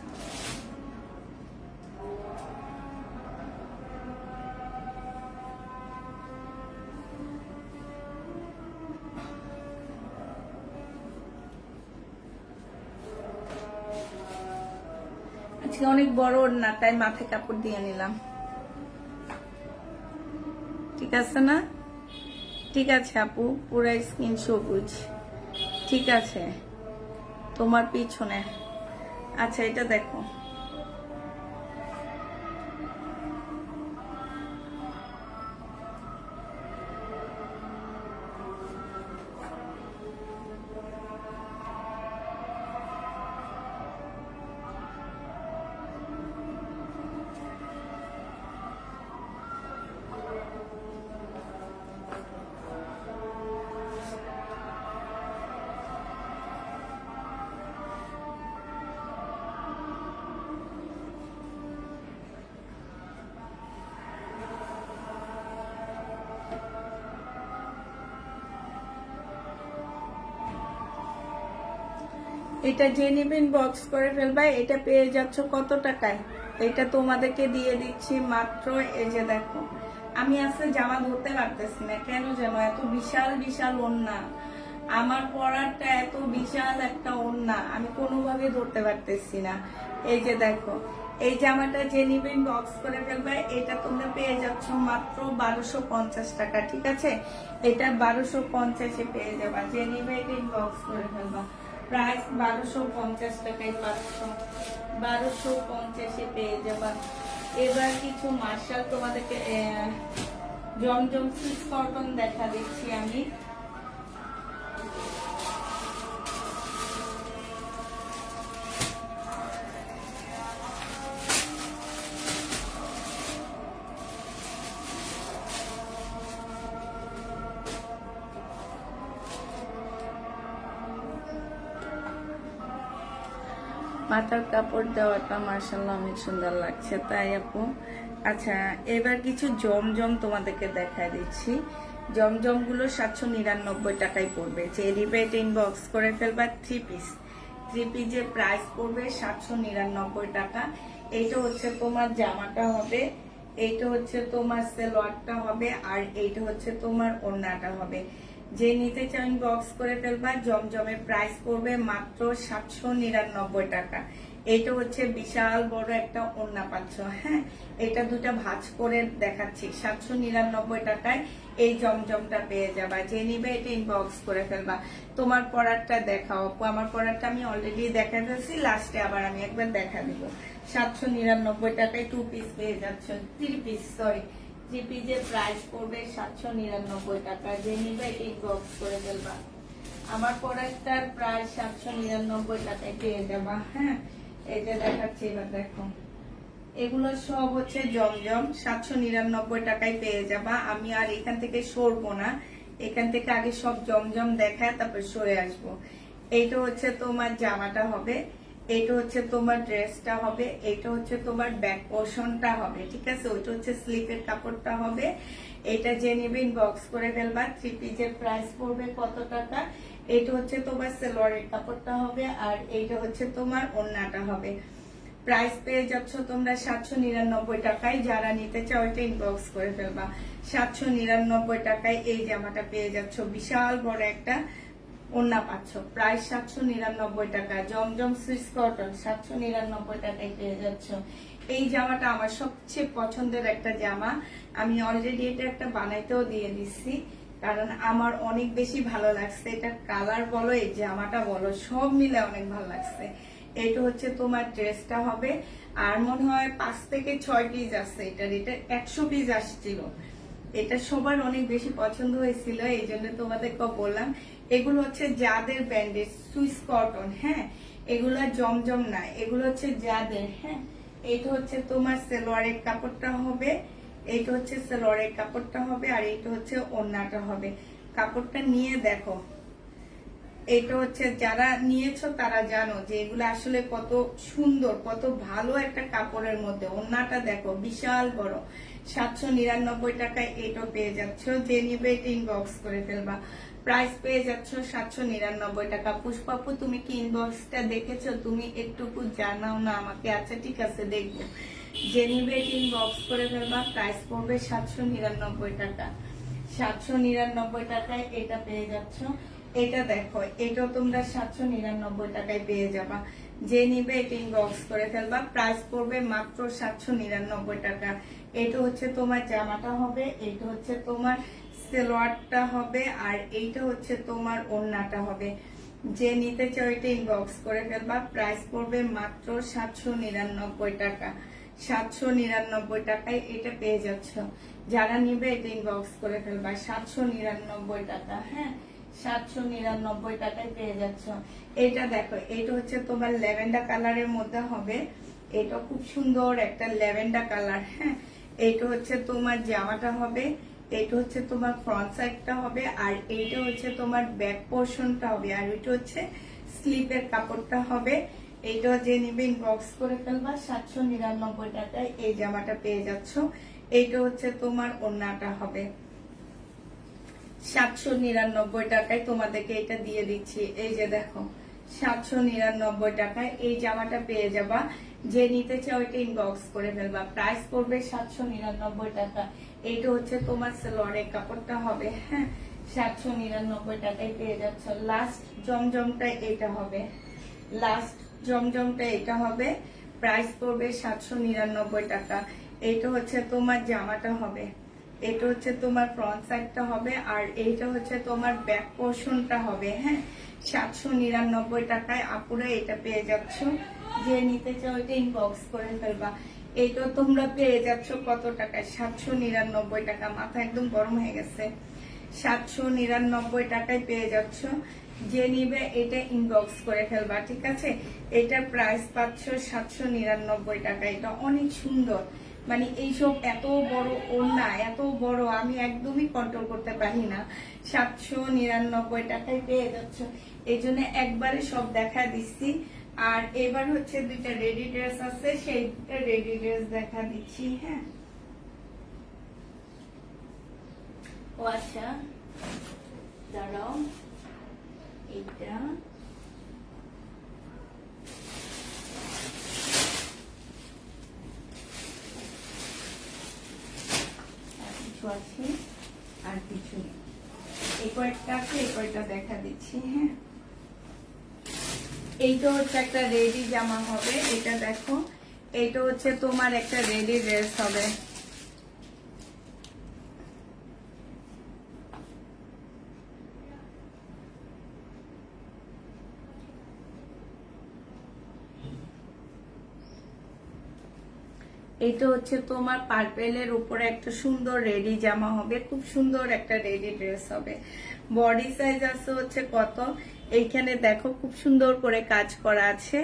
আজকে অনেক বড় ওড়না, তাই মাথায় কাপড় দিয়ে নিলাম। ঠিক আছে না? ঠিক আছে আপু, পুরা স্কিন সবুজ, ঠিক আছে তোমার পিছনে। আচ্ছা, এটা দেখো, এটা যে নিবেন বক্স করে ফেলবা। এটা পেয়ে যাচ্ছ কত টাকায়? এটা তোমাদেরকে দিয়ে দিচ্ছি মাত্র, এই যে দেখো, আমি আজকে জামা ধরতে পারতেছি না কেন যেন, এত বিশাল বিশাল ওড়না, আমার পরারটা এত বিশাল একটা ওড়না, আমি কোনোভাবে ধরতে পারতেছি না। এই যে দেখো, এই জামাটা যে নিবেন বক্স করে ফেলবে। এটা তোমরা পেয়ে যাচ্ছ মাত্র 1250 টাকা, ঠিক আছে। এটা 1250-এ পেয়ে যাবা। যে নিবে এটা বক্স করে ফেলবা, প্রাইস 1250 টাকায় পাচ্ছ, 1250-এ পেয়ে যাবা। এবার কিছু মার্শাল তোমাদেরকে জমজম সিল্ক কটন দেখা দিচ্ছি আমি। মাথার কাপড় দেওয়াটা মার্শাল্লাহ অনেক সুন্দর লাগছে, তাই আপু। আচ্ছা, এবার কিছু জমজম তোমাদেরকে দেখা দিচ্ছি। জমজম গুলো 799 টাকায় পড়বে। চেরি পেট ইনবক্স করে ফেলবা। থ্রি পিসের প্রাইস পড়বে 799 টাকা। এইটা হচ্ছে তোমার জামাটা হবে, এইটা হচ্ছে তোমার সালোয়ারটা হবে, আর এইটা হচ্ছে তোমার ওড়নাটা হবে। যে নিতে চাও ইনবক্স করে ফেলবা। জমজমের প্রাইস পড়বে মাত্র 799 টাকা। এটা হচ্ছে বিশাল বড় একটা ওড়না পাচ্ছ। হ্যাঁ, এটা দুটা ভাঁজ করে দেখাচ্ছি। 799 টাকায় এই জমজমটা পেয়ে যাবা। যে নিবে এটা ইনবক্স করে ফেলবা। তোমার পরারটা দেখাও। আমার পরারটা আমি অলরেডি দেখা যাচ্ছি, লাস্টে আবার আমি একবার দেখা দিব। 799 টাকায় 2 পিস পেয়ে যাচ্ছ। 3 পিসের প্রাইস পড়বে 799 টাকা। যে নিবে ইনবক্স করে ফেলবা। আমার পরারটার প্রায় 799 টাকায় পেয়ে যাবা। হ্যাঁ, এই যে দেখাচ্ছি, এবার দেখো। এগুলো সব হচ্ছে জমজম। 799 টাকায় পেয়ে যাবা। আমি আর এখান থেকে সরবো না, এখান থেকে আগে সব জমজম দেখায় তারপর সরে আসবো। এইটা হচ্ছে তোমার জামাটা হবে, এইটা হচ্ছে তোমার ড্রেসটা হবে, এইটা হচ্ছে তোমার ব্যাক পোর্শনটা হবে। ঠিক আছে, ওইটা হচ্ছে স্লিপের কাপড়টা হবে। এটা যে নিবে ইনবক্স করে ফেলবা। 3 পিসের প্রাইস পড়বে কত টাকা? এটা হচ্ছে তোমার সালোয়ারের কাপড়টা হবে, আর এইটা হচ্ছে তোমার ওড়নাটা হবে। প্রাইস পেয়ে যাচ্ছ তোমরা 799 টাকায়। যারা নিতে চাও এটা ইনবক্স করে ফেলবা। 799 টাকায় এই জামাটা পেয়ে যাচ্ছ। বিশাল বড় একটা ওড়না পাচ্ছ। প্রাইস 799 টাকা। জমজম সুইস কটন 799 টাকায় পেয়ে যাচ্ছ। এই জামাটা আমার সবচেয়ে পছন্দের একটা জামা। আমি অলরেডি এটা একটা বানাইতেও দিয়ে দিচ্ছি, কারণ আমার অনেক বেশি ভালো লাগছে। এটা কালার বলো, এই জামাটা বলো, সব মিলে অনেক ভালো লাগছে। এটা হচ্ছে তোমার ড্রেসটা হবে, আর মনে হয় 5 থেকে 6 পিস আছে। এটা 100 পিস আসছিল। এটা সবার অনেক বেশি পছন্দ হয়েছিল, এই জন্য তোমাদেরকে বললাম। এগুলো হচ্ছে যাদের ব্র্যান্ডের সুইস কটন। হ্যাঁ, এগুলো জমজম না, এগুলো হচ্ছে যাদের। হ্যাঁ, এইটা হচ্ছে তোমার সালোয়ারের কাপড়টা হবে, এইটা হচ্ছে সালোয়ারের কাপড়টা হবে, আর এইটা হচ্ছে ওড়নাটা হবে। কাপড়টা নিয়ে দেখো। এটা হচ্ছে যারা নিয়েছো তারা জানো যে এগুলো আসলে কত সুন্দর, কত ভালো একটা কাপড়ের মধ্যে। ওড়নাটা দেখো বিশাল বড়। 799 টাকায় এটা পেয়ে যাচ্ছ। যে নিবে এটা ইনবক্স করে ফেলবা। প্রাইস পেয়ে যাচ্ছ 799 টাকা। পুষ্পাপু, তুমি কি ইনবক্সটা দেখেছো? তুমি একটুকু জানাও না আমাকে। আচ্ছা ঠিক আছে, দেখবো। যে নিবে এটা ইনবক্স করে ফেলবা। প্রাইস পড়বে 799 টাকা। 799 টাকায় এটা পেয়ে যাচ্ছ। এটা দেখো, এটাও তোমরা 799 টাকায় পেয়ে যাবা। যে নিবে এটা ইনবক্স করে ফেলবা। প্রাইস পড়বে মাত্র 799 টাকা। এটা হচ্ছে তোমার জামাটা হবে, এটা হচ্ছে তোমার সালোয়ারটা হবে, আর এইটা হচ্ছে তোমার ওড়নাটা হবে। যে নিতে চাও এটা ইনবক্স করে ফেলবা। প্রাইস পড়বে মাত্র 799 টাকা। 799 টাকায় এটা পেয়ে যাচ্ছ। যারা নিবে এটা ইনবক্স করে ফেলবা। 799 টাকা। হ্যাঁ, 799 টাকায় পেয়ে যাচ্ছ। এটা দেখো, এটা হচ্ছে তোমার ল্যাভেন্ডার কালারের মধ্যে হবে। এটা খুব সুন্দর একটা ল্যাভেন্ডার কালার। হ্যাঁ, এইটা হচ্ছে তোমার জামাটা হবে, এইটা হচ্ছে তোমার ফ্রন্ট সাইডটা হবে, আর এইটা হচ্ছে তোমার ব্যাক পোর্শনটা হবে, আর এটা হচ্ছে স্লিপের কাপড়টা হবে। এইটা যে নিবে ইনবক্স করে ফেলবা। 799 টাকায় এই জামাটা পেয়ে যাচ্ছ। এইটা হচ্ছে তোমার ওড়নাটা হবে। 799 টাকায় তোমাদেরকে এটা দিয়ে দিচ্ছি। এই যে দেখো, 799 টাকায় এই জামাটা পেয়ে যাবা। যে নিতে চাও এটা ইনবক্স করে ফেলবা। প্রাইস পড়বে 799 টাকা। এইটা হচ্ছে তোমার সালোয়ারের কাপড়টা হবে। হ্যাঁ, 799 টাকায় পেয়ে যাচ্ছ। লাস্ট জমজমটা এটা হবে, লাস্ট জমজমটা এটা হবে। প্রাইস পড়বে 799 টাকা। এইটা হচ্ছে তোমার জামাটা হবে, এটা হচ্ছে তোমার ফ্রন্ট সাইডটা হবে, আর এইটা হচ্ছে তোমার ব্যাক পোর্শনটা হবে। হ্যাঁ, 799 টাকায় আপুরা এটা পেয়ে যাচ্ছ। যে নিতে চাও এটা ইনবক্স করে ফেলবা। এইটা তোমরা পেয়ে যাচ্ছ কত টাকায়? 799 টাকা। মাথা একদম গরম হয়ে গেছে। 799 টাকায় পেয়ে যাচ্ছ। যে নিবে এটা ইনবক্স করে ফেলবা। ঠিক আছে, এটার প্রাইস পাচ্ছ 799 টাকা। এটা অনেক সুন্দর, মানে এইসব এত বড় ওড়না, এত বড়, আমি একদমই কন্ট্রোল করতে পারি না। 799 টাকায় পেয়ে যাচ্ছ। এই জন্য একবারে সব দেখা দিচ্ছি। আর এবার হচ্ছে দুইটা রেডি ড্রেস আছে, সেই রেডি ড্রেস দেখা দিচ্ছি। হ্যাঁ, ও আচ্ছা, দাঁড়াও, এইটা কিছু আছে আর কিছু নেই, এই কয়েকটা আছে, এই কয়েকটা দেখা দিচ্ছি। হ্যাঁ, এইটা হচ্ছে একটা রেডি জামা হবে, এটা দেখো, এইটা হচ্ছে তোমার একটা রেডি ড্রেস হবে। এটা হচ্ছে তোমার পার্পেলের উপরে একটা সুন্দর রেডি জামা হবে, খুব সুন্দর একটা রেডি ড্রেস হবে। বডি সাইজ আছে হচ্ছে কত, এইখানে দেখো খুব সুন্দর করে কাজ করা আছে।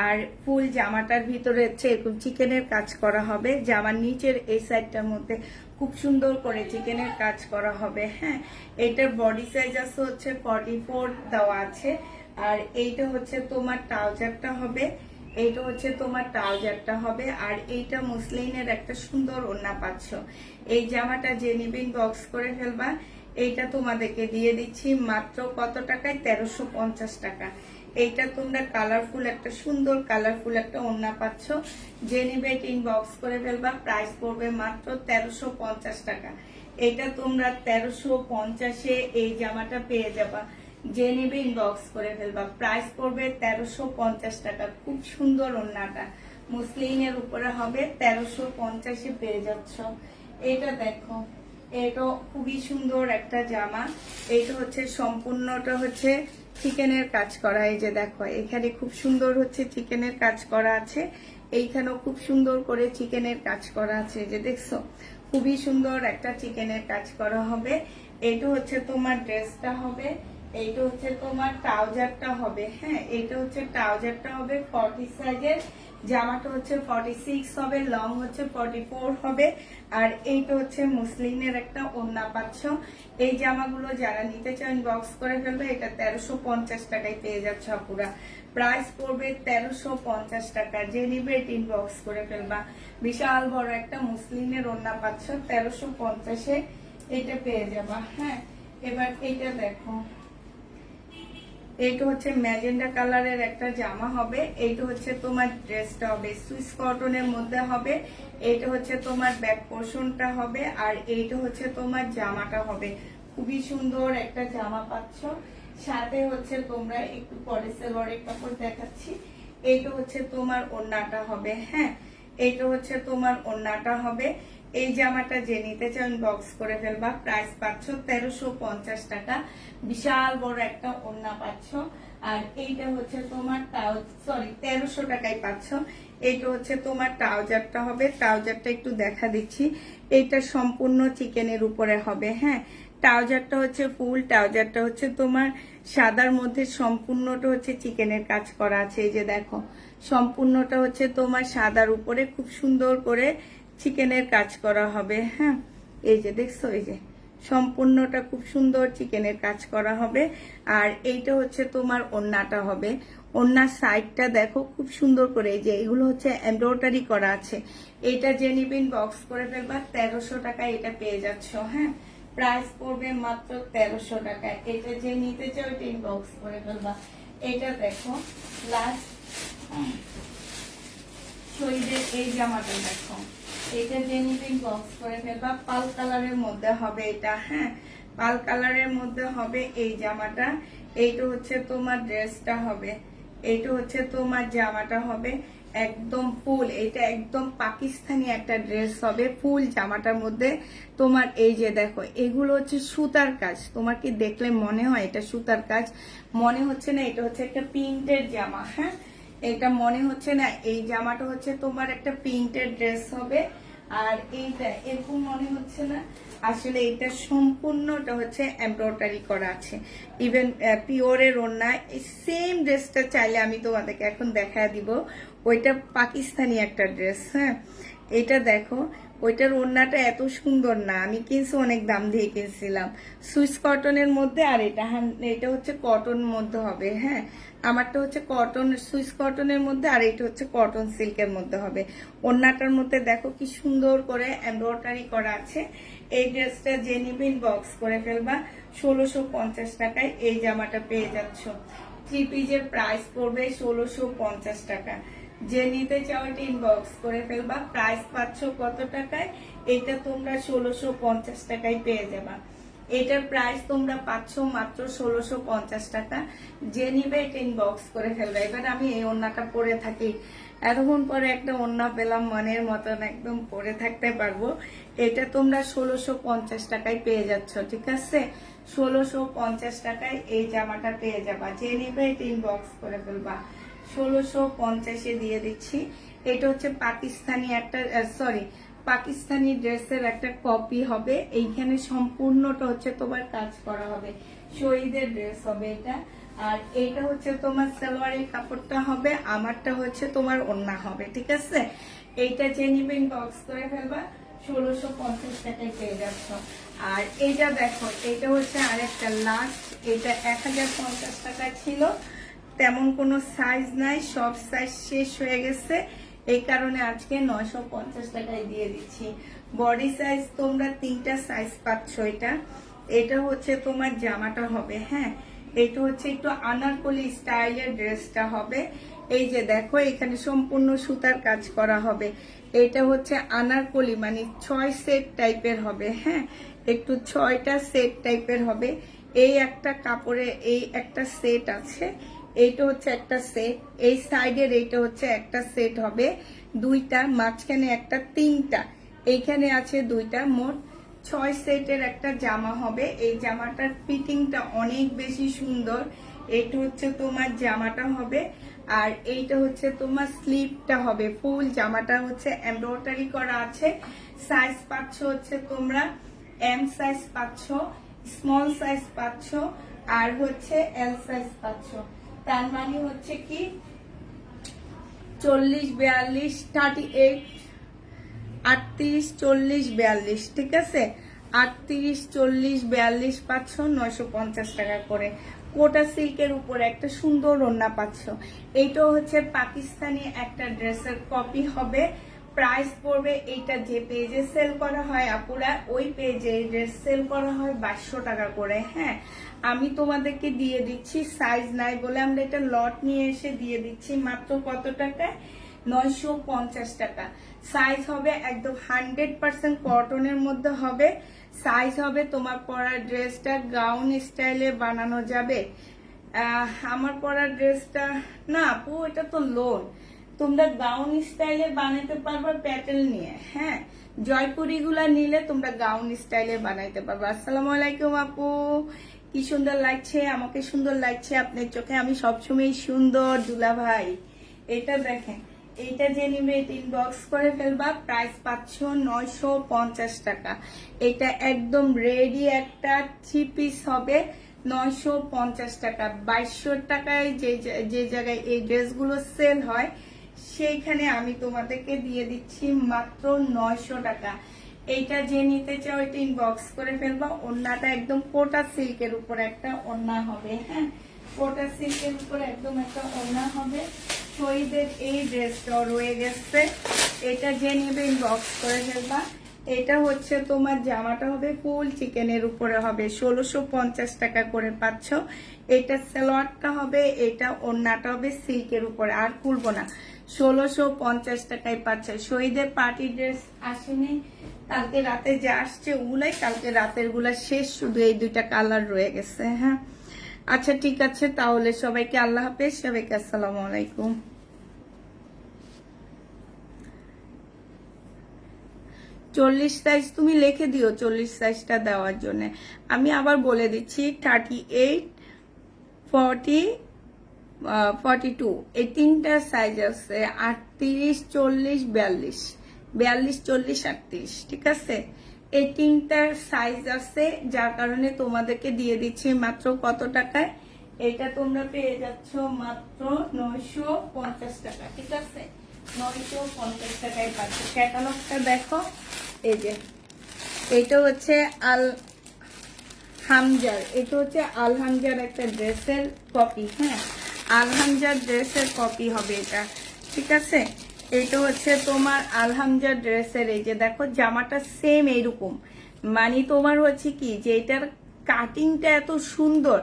আর ফুল জামাটার ভিতরে হচ্ছে এরকম চিকেনের কাজ করা হবে, জামার নিচের এই সাইডটার মধ্যে খুব সুন্দর করে চিকেনের কাজ করা হবে। হ্যাঁ, এটার বডি সাইজ আছে হচ্ছে 44 দেওয়া আছে। আর এইটা হচ্ছে তোমার ট্রাউজারটা হবে, এইটা হচ্ছে তোমার ট্রাউজারটা হবে। আর এইটা মুসলিনের একটা সুন্দর ওড়না পাচ্ছ। এই জামাটা যে নিবেন বক্স করে ফেলবা। এইটা তোমাদেরকে দিয়ে দিচ্ছি মাত্র কত টাকায়, 1350 টাকা। এইটা তোমরা কালারফুল একটা সুন্দর কালারফুল একটা ওড়না পাচ্ছ, যে নিবে ইনবক্স করে ফেলবা। প্রাইস পড়বে মাত্র 1350 টাকা। এটা তোমরা 1350-এ এই জামাটা পেয়ে যাবা, যে নেবে ইনবক্স করে ফেলবা। প্রাইস পড়বে 1350 টাকা। খুব সুন্দর ওড়নাটা মুসলিনের উপরে হবে, 1350-এ পেয়ে যাচ্ছ। এটা দেখো, এটা খুবই সুন্দর একটা জামা। এটা হচ্ছে সম্পূর্ণটা হচ্ছে চিকেনের কাজ করা। এই যে দেখো, এখানে খুব সুন্দর হচ্ছে চিকেনের কাজ করা আছে, এইখানেও খুব সুন্দর করে চিকেনের কাজ করা আছে। যে দেখছো, খুবই সুন্দর একটা চিকেনের কাজ করা হবে। এটা হচ্ছে তোমার ড্রেসটা হবে, এইটা হচ্ছে তোমার ট্রাউজারটা হবে। হ্যাঁ, এইটা হচ্ছে ট্রাউজারটা হবে 40 সাইজের, জামাটা হচ্ছে 46 হবে, লং হচ্ছে 44 হবে। আর এইটা হচ্ছে মুসলিনের একটা ওড়না পাচ্ছ। এই জামাগুলো যারা নিতে চান ইনবক্স করে ফেলবে। এটা 1350 টাকায় পেয়ে যাচ্ছে আপুরা। প্রাইস পড়বে 1350 টাকা। যে নিবে ইনবক্স করে ফেলবা। বিশাল বড় একটা মুসলিনের ওড়না পাচ্ছ, 1350-এ এটা পেয়ে যাবা। হ্যাঁ, এবার এইটা দেখো, এইটা হচ্ছে ম্যাজেন্ডা কালারের একটা জামা হবে। এইটা হচ্ছে তোমার ড্রেসটা হবে, সুইস কটনের মধ্যে হবে। এইটা হচ্ছে তোমার ব্যাক পোর্শনটা হবে। আর এইটা হচ্ছে তোমার জামাটা হবে। খুবই সুন্দর একটা জামা পাচ্ছ। সাথে হচ্ছে তোমরা একটু পরে সেলোয়ারের কাপড় দেখাচ্ছি। এইটা হচ্ছে তোমার ওড়নাটা হবে। হ্যাঁ, এইটা হচ্ছে তোমার ওড়নাটা হবে। এই জামাটা যে নিতে চান বক্স করে ফেলবা। প্রাইস পাচ্ছ 1350 টাকা। বিশাল বড় একটা ওড়না পাচ্ছ। আর এইটা হচ্ছে তোমার 1300 টাকায় পাচ্ছ। এইটা হচ্ছে তোমার ট্রাউজারটা হবে। ট্রাউজারটা একটু দেখা দিচ্ছি, এইটা সম্পূর্ণ চিকেনের উপরে হবে। হ্যাঁ, ট্রাউজারটা হচ্ছে ফুল, ট্রাউজারটা হচ্ছে তোমার সাদার মধ্যে সম্পূর্ণটা হচ্ছে চিকেনের কাজ করা আছে। এই যে দেখো, সম্পূর্ণটা হচ্ছে তোমার সাদার উপরে খুব সুন্দর করে চিকেনের কাজ করা হবে। হ্যাঁ, এই যে দেখছো, এই যে সম্পূর্ণটা খুব সুন্দর চিকেনের কাজ করা হবে। আর এইটা হচ্ছে তোমার ওড়নাটা হবে। ওড়নার সাইডটা দেখো খুব সুন্দর করে, এই যে এগুলো হচ্ছে এমব্রয়ডারি করা আছে। এইটা যে নিবেন বক্স করে ফেলবা। 1300 টাকায় এটা পেয়ে যাচ্ছ। হ্যাঁ, প্রাইস পড়বে মাত্র 1300 টাকা। এটা যে নিতে চাও এটা ইনবক্স করে ফেলবা। এটা দেখো, লাস্ট শরীরের এই জামাটা দেখো, এটা যে নিবেন বক্স করে ফেলবা। পাল কালারের মধ্যে হবে এটা। হ্যাঁ, পাল কালারের মধ্যে হবে এই জামাটা। এইটা হচ্ছে তোমার ড্রেসটা হবে, এইটা হচ্ছে তোমার জামাটা হবে। একদম ফুল, এটা একদম পাকিস্তানি একটা ড্রেস হবে। ফুল জামাটার মধ্যে তোমার এই যে দেখো, এগুলো হচ্ছে সুতার কাজ। তোমার কি দেখলে মনে হয় এটা সুতার কাজ? মনে হচ্ছে না? এটা হচ্ছে একটা প্রিন্টের জামা। হ্যাঁ, এটা মনে হচ্ছে না? এই জামাটা হচ্ছে তোমার একটা প্রিন্টের ড্রেস হবে। আর এইটা এরকম মনে হচ্ছে না? আসলে এটা সম্পূর্ণটা হচ্ছে এমব্রয়ডারি করা আছে। ইভেন পিওরের ওড়না। এই সেম ড্রেসটা চাইলে আমি তোমাদেরকে এখন দেখায় দিব। ওইটা পাকিস্তানি একটা ড্রেস। হ্যাঁ, এটা দেখো, ওইটার ওড়নাটা এত সুন্দর না, আমি কিনছি অনেক দাম দিয়ে কিনছিলাম, সুইস কটনের মধ্যে। আর এটা হচ্ছে কটন মধ্যে হবে। হ্যাঁ, আমারটা হচ্ছে কটন, সুইস কটনের মধ্যে। আর এটা হচ্ছে কটন সিল্কের মধ্যে হবে। ওড়নাটার মধ্যে দেখো কি সুন্দর করে এমব্রয়ডারি করা আছে। এই ড্রেসটা যে নিবে ইনবক্স করে ফেলবা, 1650 টাকায় এই জামাটা পেয়ে যাচ্ছ। 3 পিসের প্রাইস পড়বে 1650 টাকা। যে নিতে চাও এটা ইনবক্স করে ফেলবা। প্রাইস পাচ্ছ কত টাকায়? এটা তোমরা 1650 টাকায় পেয়ে যাবা। এটার প্রাইস তোমরা পাচ্ছ মাত্র 1650 টাকা। যে নিবে এটা ইনবক্স করে ফেলবে। এবার আমি এই ওড়নাটা পরে থাকি, এতক্ষণ পরে একটা ওড়না পেলাম মনের মতন, একদম পরে থাকতে পারবো। এটা তোমরা 1650 টাকায় পেয়ে যাচ্ছ, ঠিক আছে? 1650 টাকায় এই জামাটা পেয়ে যাবা। যে নিবে এটা ইনবক্স করে ফেলবা। 1650-এ দিয়ে দিচ্ছি। এটা হচ্ছে পাকিস্তানি একটা পাকিস্তানি ড্রেসের একটা কপি হবে। এইখানে সম্পূর্ণটা হচ্ছে তোমার কাজ করা হবে, শহীদের ড্রেস হবে এটা। আর এইটা হচ্ছে তোমার সালোয়ারের কাপড়টা হবে, আমারটা হচ্ছে তোমার ওড়না হবে, ঠিক আছে? এইটা যে নিবে ইনবক্স করে ফেলবা। 1650 টাকায় পেয়ে যাচ্ছ। আর এইটা দেখো, এটা হচ্ছে আরেকটা লাস্ট। এটা 1050 টাকা ছিল, তেমন কোনো সাইজ নাই, সব সাইজ শেষ হয়ে গেছে। এই কারণে আজকে 950 টাকায় দিয়ে দিচ্ছি। বডি সাইজ তোমরা 3টা সাইজ পাচ্ছ। এটা হচ্ছে তোমার জামাটা হবে, হ্যাঁ। এটা হচ্ছে একটু আনারকলি স্টাইলের ড্রেসটা হবে। এই যে দেখো, এখানে সম্পূর্ণ সুতার কাজ করা হবে। এটা হচ্ছে আনারকলি, মানে 6 সেট টাইপের হবে, হ্যাঁ, একটু 6টা সেট টাইপের হবে। এই একটা কাপড়ে এই একটা সেট আছে, এইটা হচ্ছে একটা সেট, এই সাইডের এইটা হচ্ছে একটা সেট হবে, 2টা, মাঝখানে একটা, 3টা, এইখানে আছে 2টা, মোট 6 সেটের একটা জামা হবে। এই জামাটার ফিটিংটা অনেক বেশি সুন্দর। এটা হচ্ছে তোমার জামাটা হবে, আর এইটা হচ্ছে তোমার স্লিভটা হবে। ফুল জামাটা হচ্ছে এমব্রয়ডারি করা আছে। সাইজ পাচ্ছ হচ্ছে তোমরা এম সাইজ পাচ্ছ, স্মল সাইজ পাচ্ছ, আর হচ্ছে এল সাইজ পাচ্ছ। তার মানে হচ্ছে কি 40, 42, 38, 38, 40, 42, ঠিক আছে? 38, 40, 42 পাচ্ছ 950 টাকা করে। কোটা সিল্কের উপরে একটা সুন্দর ওড়না পাচ্ছ। এইটাও হচ্ছে পাকিস্তানি একটা ড্রেসের কপি হবে। প্রাইস পড়বে, এইটা যে পেজে সেল করা হয় আপুরা, ওই পেজে ড্রেস সেল করা হয় 2200 টাকা করে, হ্যাঁ। আমি তোমাদেরকে দিয়ে দিচ্ছি, সাইজ নাই বলে আমরা এটা লট নিয়ে এসে দিয়ে দিচ্ছি মাত্র কত টাকায়? 950 টাকা। সাইজ হবে একদম 100% কটনের মধ্যে হবে। সাইজ হবে, তোমার পরা ড্রেসটা গাউন স্টাইলে বানানো যাবে। আমার পরা ড্রেসটা না আপু, এটা তো লোন, তোমরা গাউন স্টাইলে বানাইতে পারবা প্যাটেল নিয়ে, হ্যাঁ। জয়পুরি গুলা নিলে তোমরা গাউন স্টাইলে বানাইতে পারবা। আসসালামু আলাইকুম আপু, কি সুন্দর লাগছে, আমাকে সুন্দর লাগছে আপনার চোখে, আমি সবসময় সুন্দর দুলা ভাই। এটা দেখেন, এইটা যে নিবে এটা ইনবক্স করে ফেলবা। প্রাইস পাচ্ছ 950 টাকা। এটা একদম রেডি একটা 3 পিস হবে, 950 টাকা। 2200 টাকায় যে জায়গায় এই ড্রেসগুলো সেল হয়, সেইখানে আমি তোমাদেরকে দিয়ে দিচ্ছি মাত্র 900 টাকা। এইটা যে নিতে চাও এটা ইনবক্স করে ফেলবা। ওড়নাটা একদম কোটা সিল্কের উপর একটা ওড়না হবে, হ্যাঁ, কোটা সিল্কের উপর একদম একটা ওড়না হবে। শহীদের এই ড্রেসটাও রয়ে গেছে, এটা যে নেবে ইনবক্স করে ফেলবা। এটা হচ্ছে তোমার জামাটা হবে ফুল চিকেনের উপরে হবে, 1650 টাকা করে পাচ্ছ। এটা সালোয়ারটা হবে, এটা ওড়নাটা হবে সিল্কের উপরে, আর খুলবো না, 1650 টাকায় পাচ্ছে। শহীদের পার্টি ড্রেস আসেনি, কালকে রাতে যে আসছে ওগুলাই কালকে রাতের গুলা শেষ, শুধু এই 2টা কালার রয়ে গেছে, হ্যাঁ। আচ্ছা ঠিক আছে, তাহলে সবাইকে আল্লাহ হাফেজ, সবাইকে আসসালামু আলাইকুম। 40 সাইজ তুমি লিখে দিও, 40 সাইজটা দেওয়ার জন্য। আমি আবার বলে দিচ্ছি 38, 40, 42, এই 3টা সাইজ আছে। 38, 40, 42, 42, 40, 38, ঠিক আছে? এই 3টার সাইজ আছে, যার কারণে তোমাদেরকে দিয়ে দিচ্ছি মাত্র কত টাকায়? এটা তোমরা পেয়ে যাচ্ছ মাত্র 950 টাকা, ঠিক আছে? 950 টাকায় পাচ্ছ। ক্যাটালগটা দেখো, এই যে এটা হচ্ছে আল হামজার, এটা হচ্ছে আল হামজার একটা ড্রেসের কপি, হ্যাঁ, আল হামজার ড্রেসের কপি হবে এটা, ঠিক আছে? এটা হচ্ছে তোমার আল হামজার ড্রেসের, এই যে দেখো জামাটা সেম এইরকম, মানে তোমার হচ্ছে কি যে এটার কাটিংটা এত সুন্দর,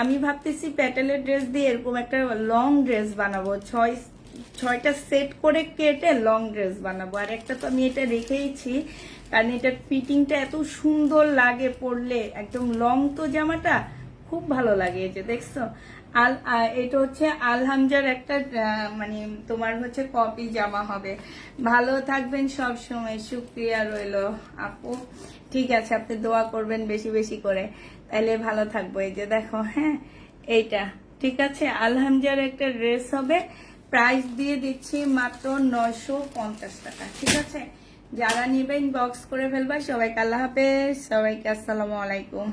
আমি ভাবতেছি প্যাটেলের ড্রেস দিয়ে এরকম একটা লং ড্রেস বানাবো, ছয়টা সেট করে কেটে লং ড্রেস বানাবো। আর একটা তো আমি এটা রেখেইছি, কারণ এটার ফিটিংটা এত সুন্দর লাগে পরলে, একদম লং তো জামাটা খুব ভালো লাগে। এই যে দেখছো এটা হচ্ছে আলহামজার একটা মানে তোমার হচ্ছে কপি জামা হবে। ভালো থাকবেন সব সময়, শুক্রিয়া রইলো আপু। ঠিক আছে, আপনি দোয়া করবেন বেশি বেশি করে, তাহলে ভালো থাকবো। এই যে দেখো, হ্যাঁ এইটা ঠিক আছে, আলহামজার একটা ড্রেস হবে। প্রাইস দিয়ে দিচ্ছি মাত্র 950 টাকা। ঠিক আছে, যারা নেবেন বক্স করে ফেলবা। সবাইকে আল্লাহ হাফেজ, সবাইকে আসসালামু আলাইকুম।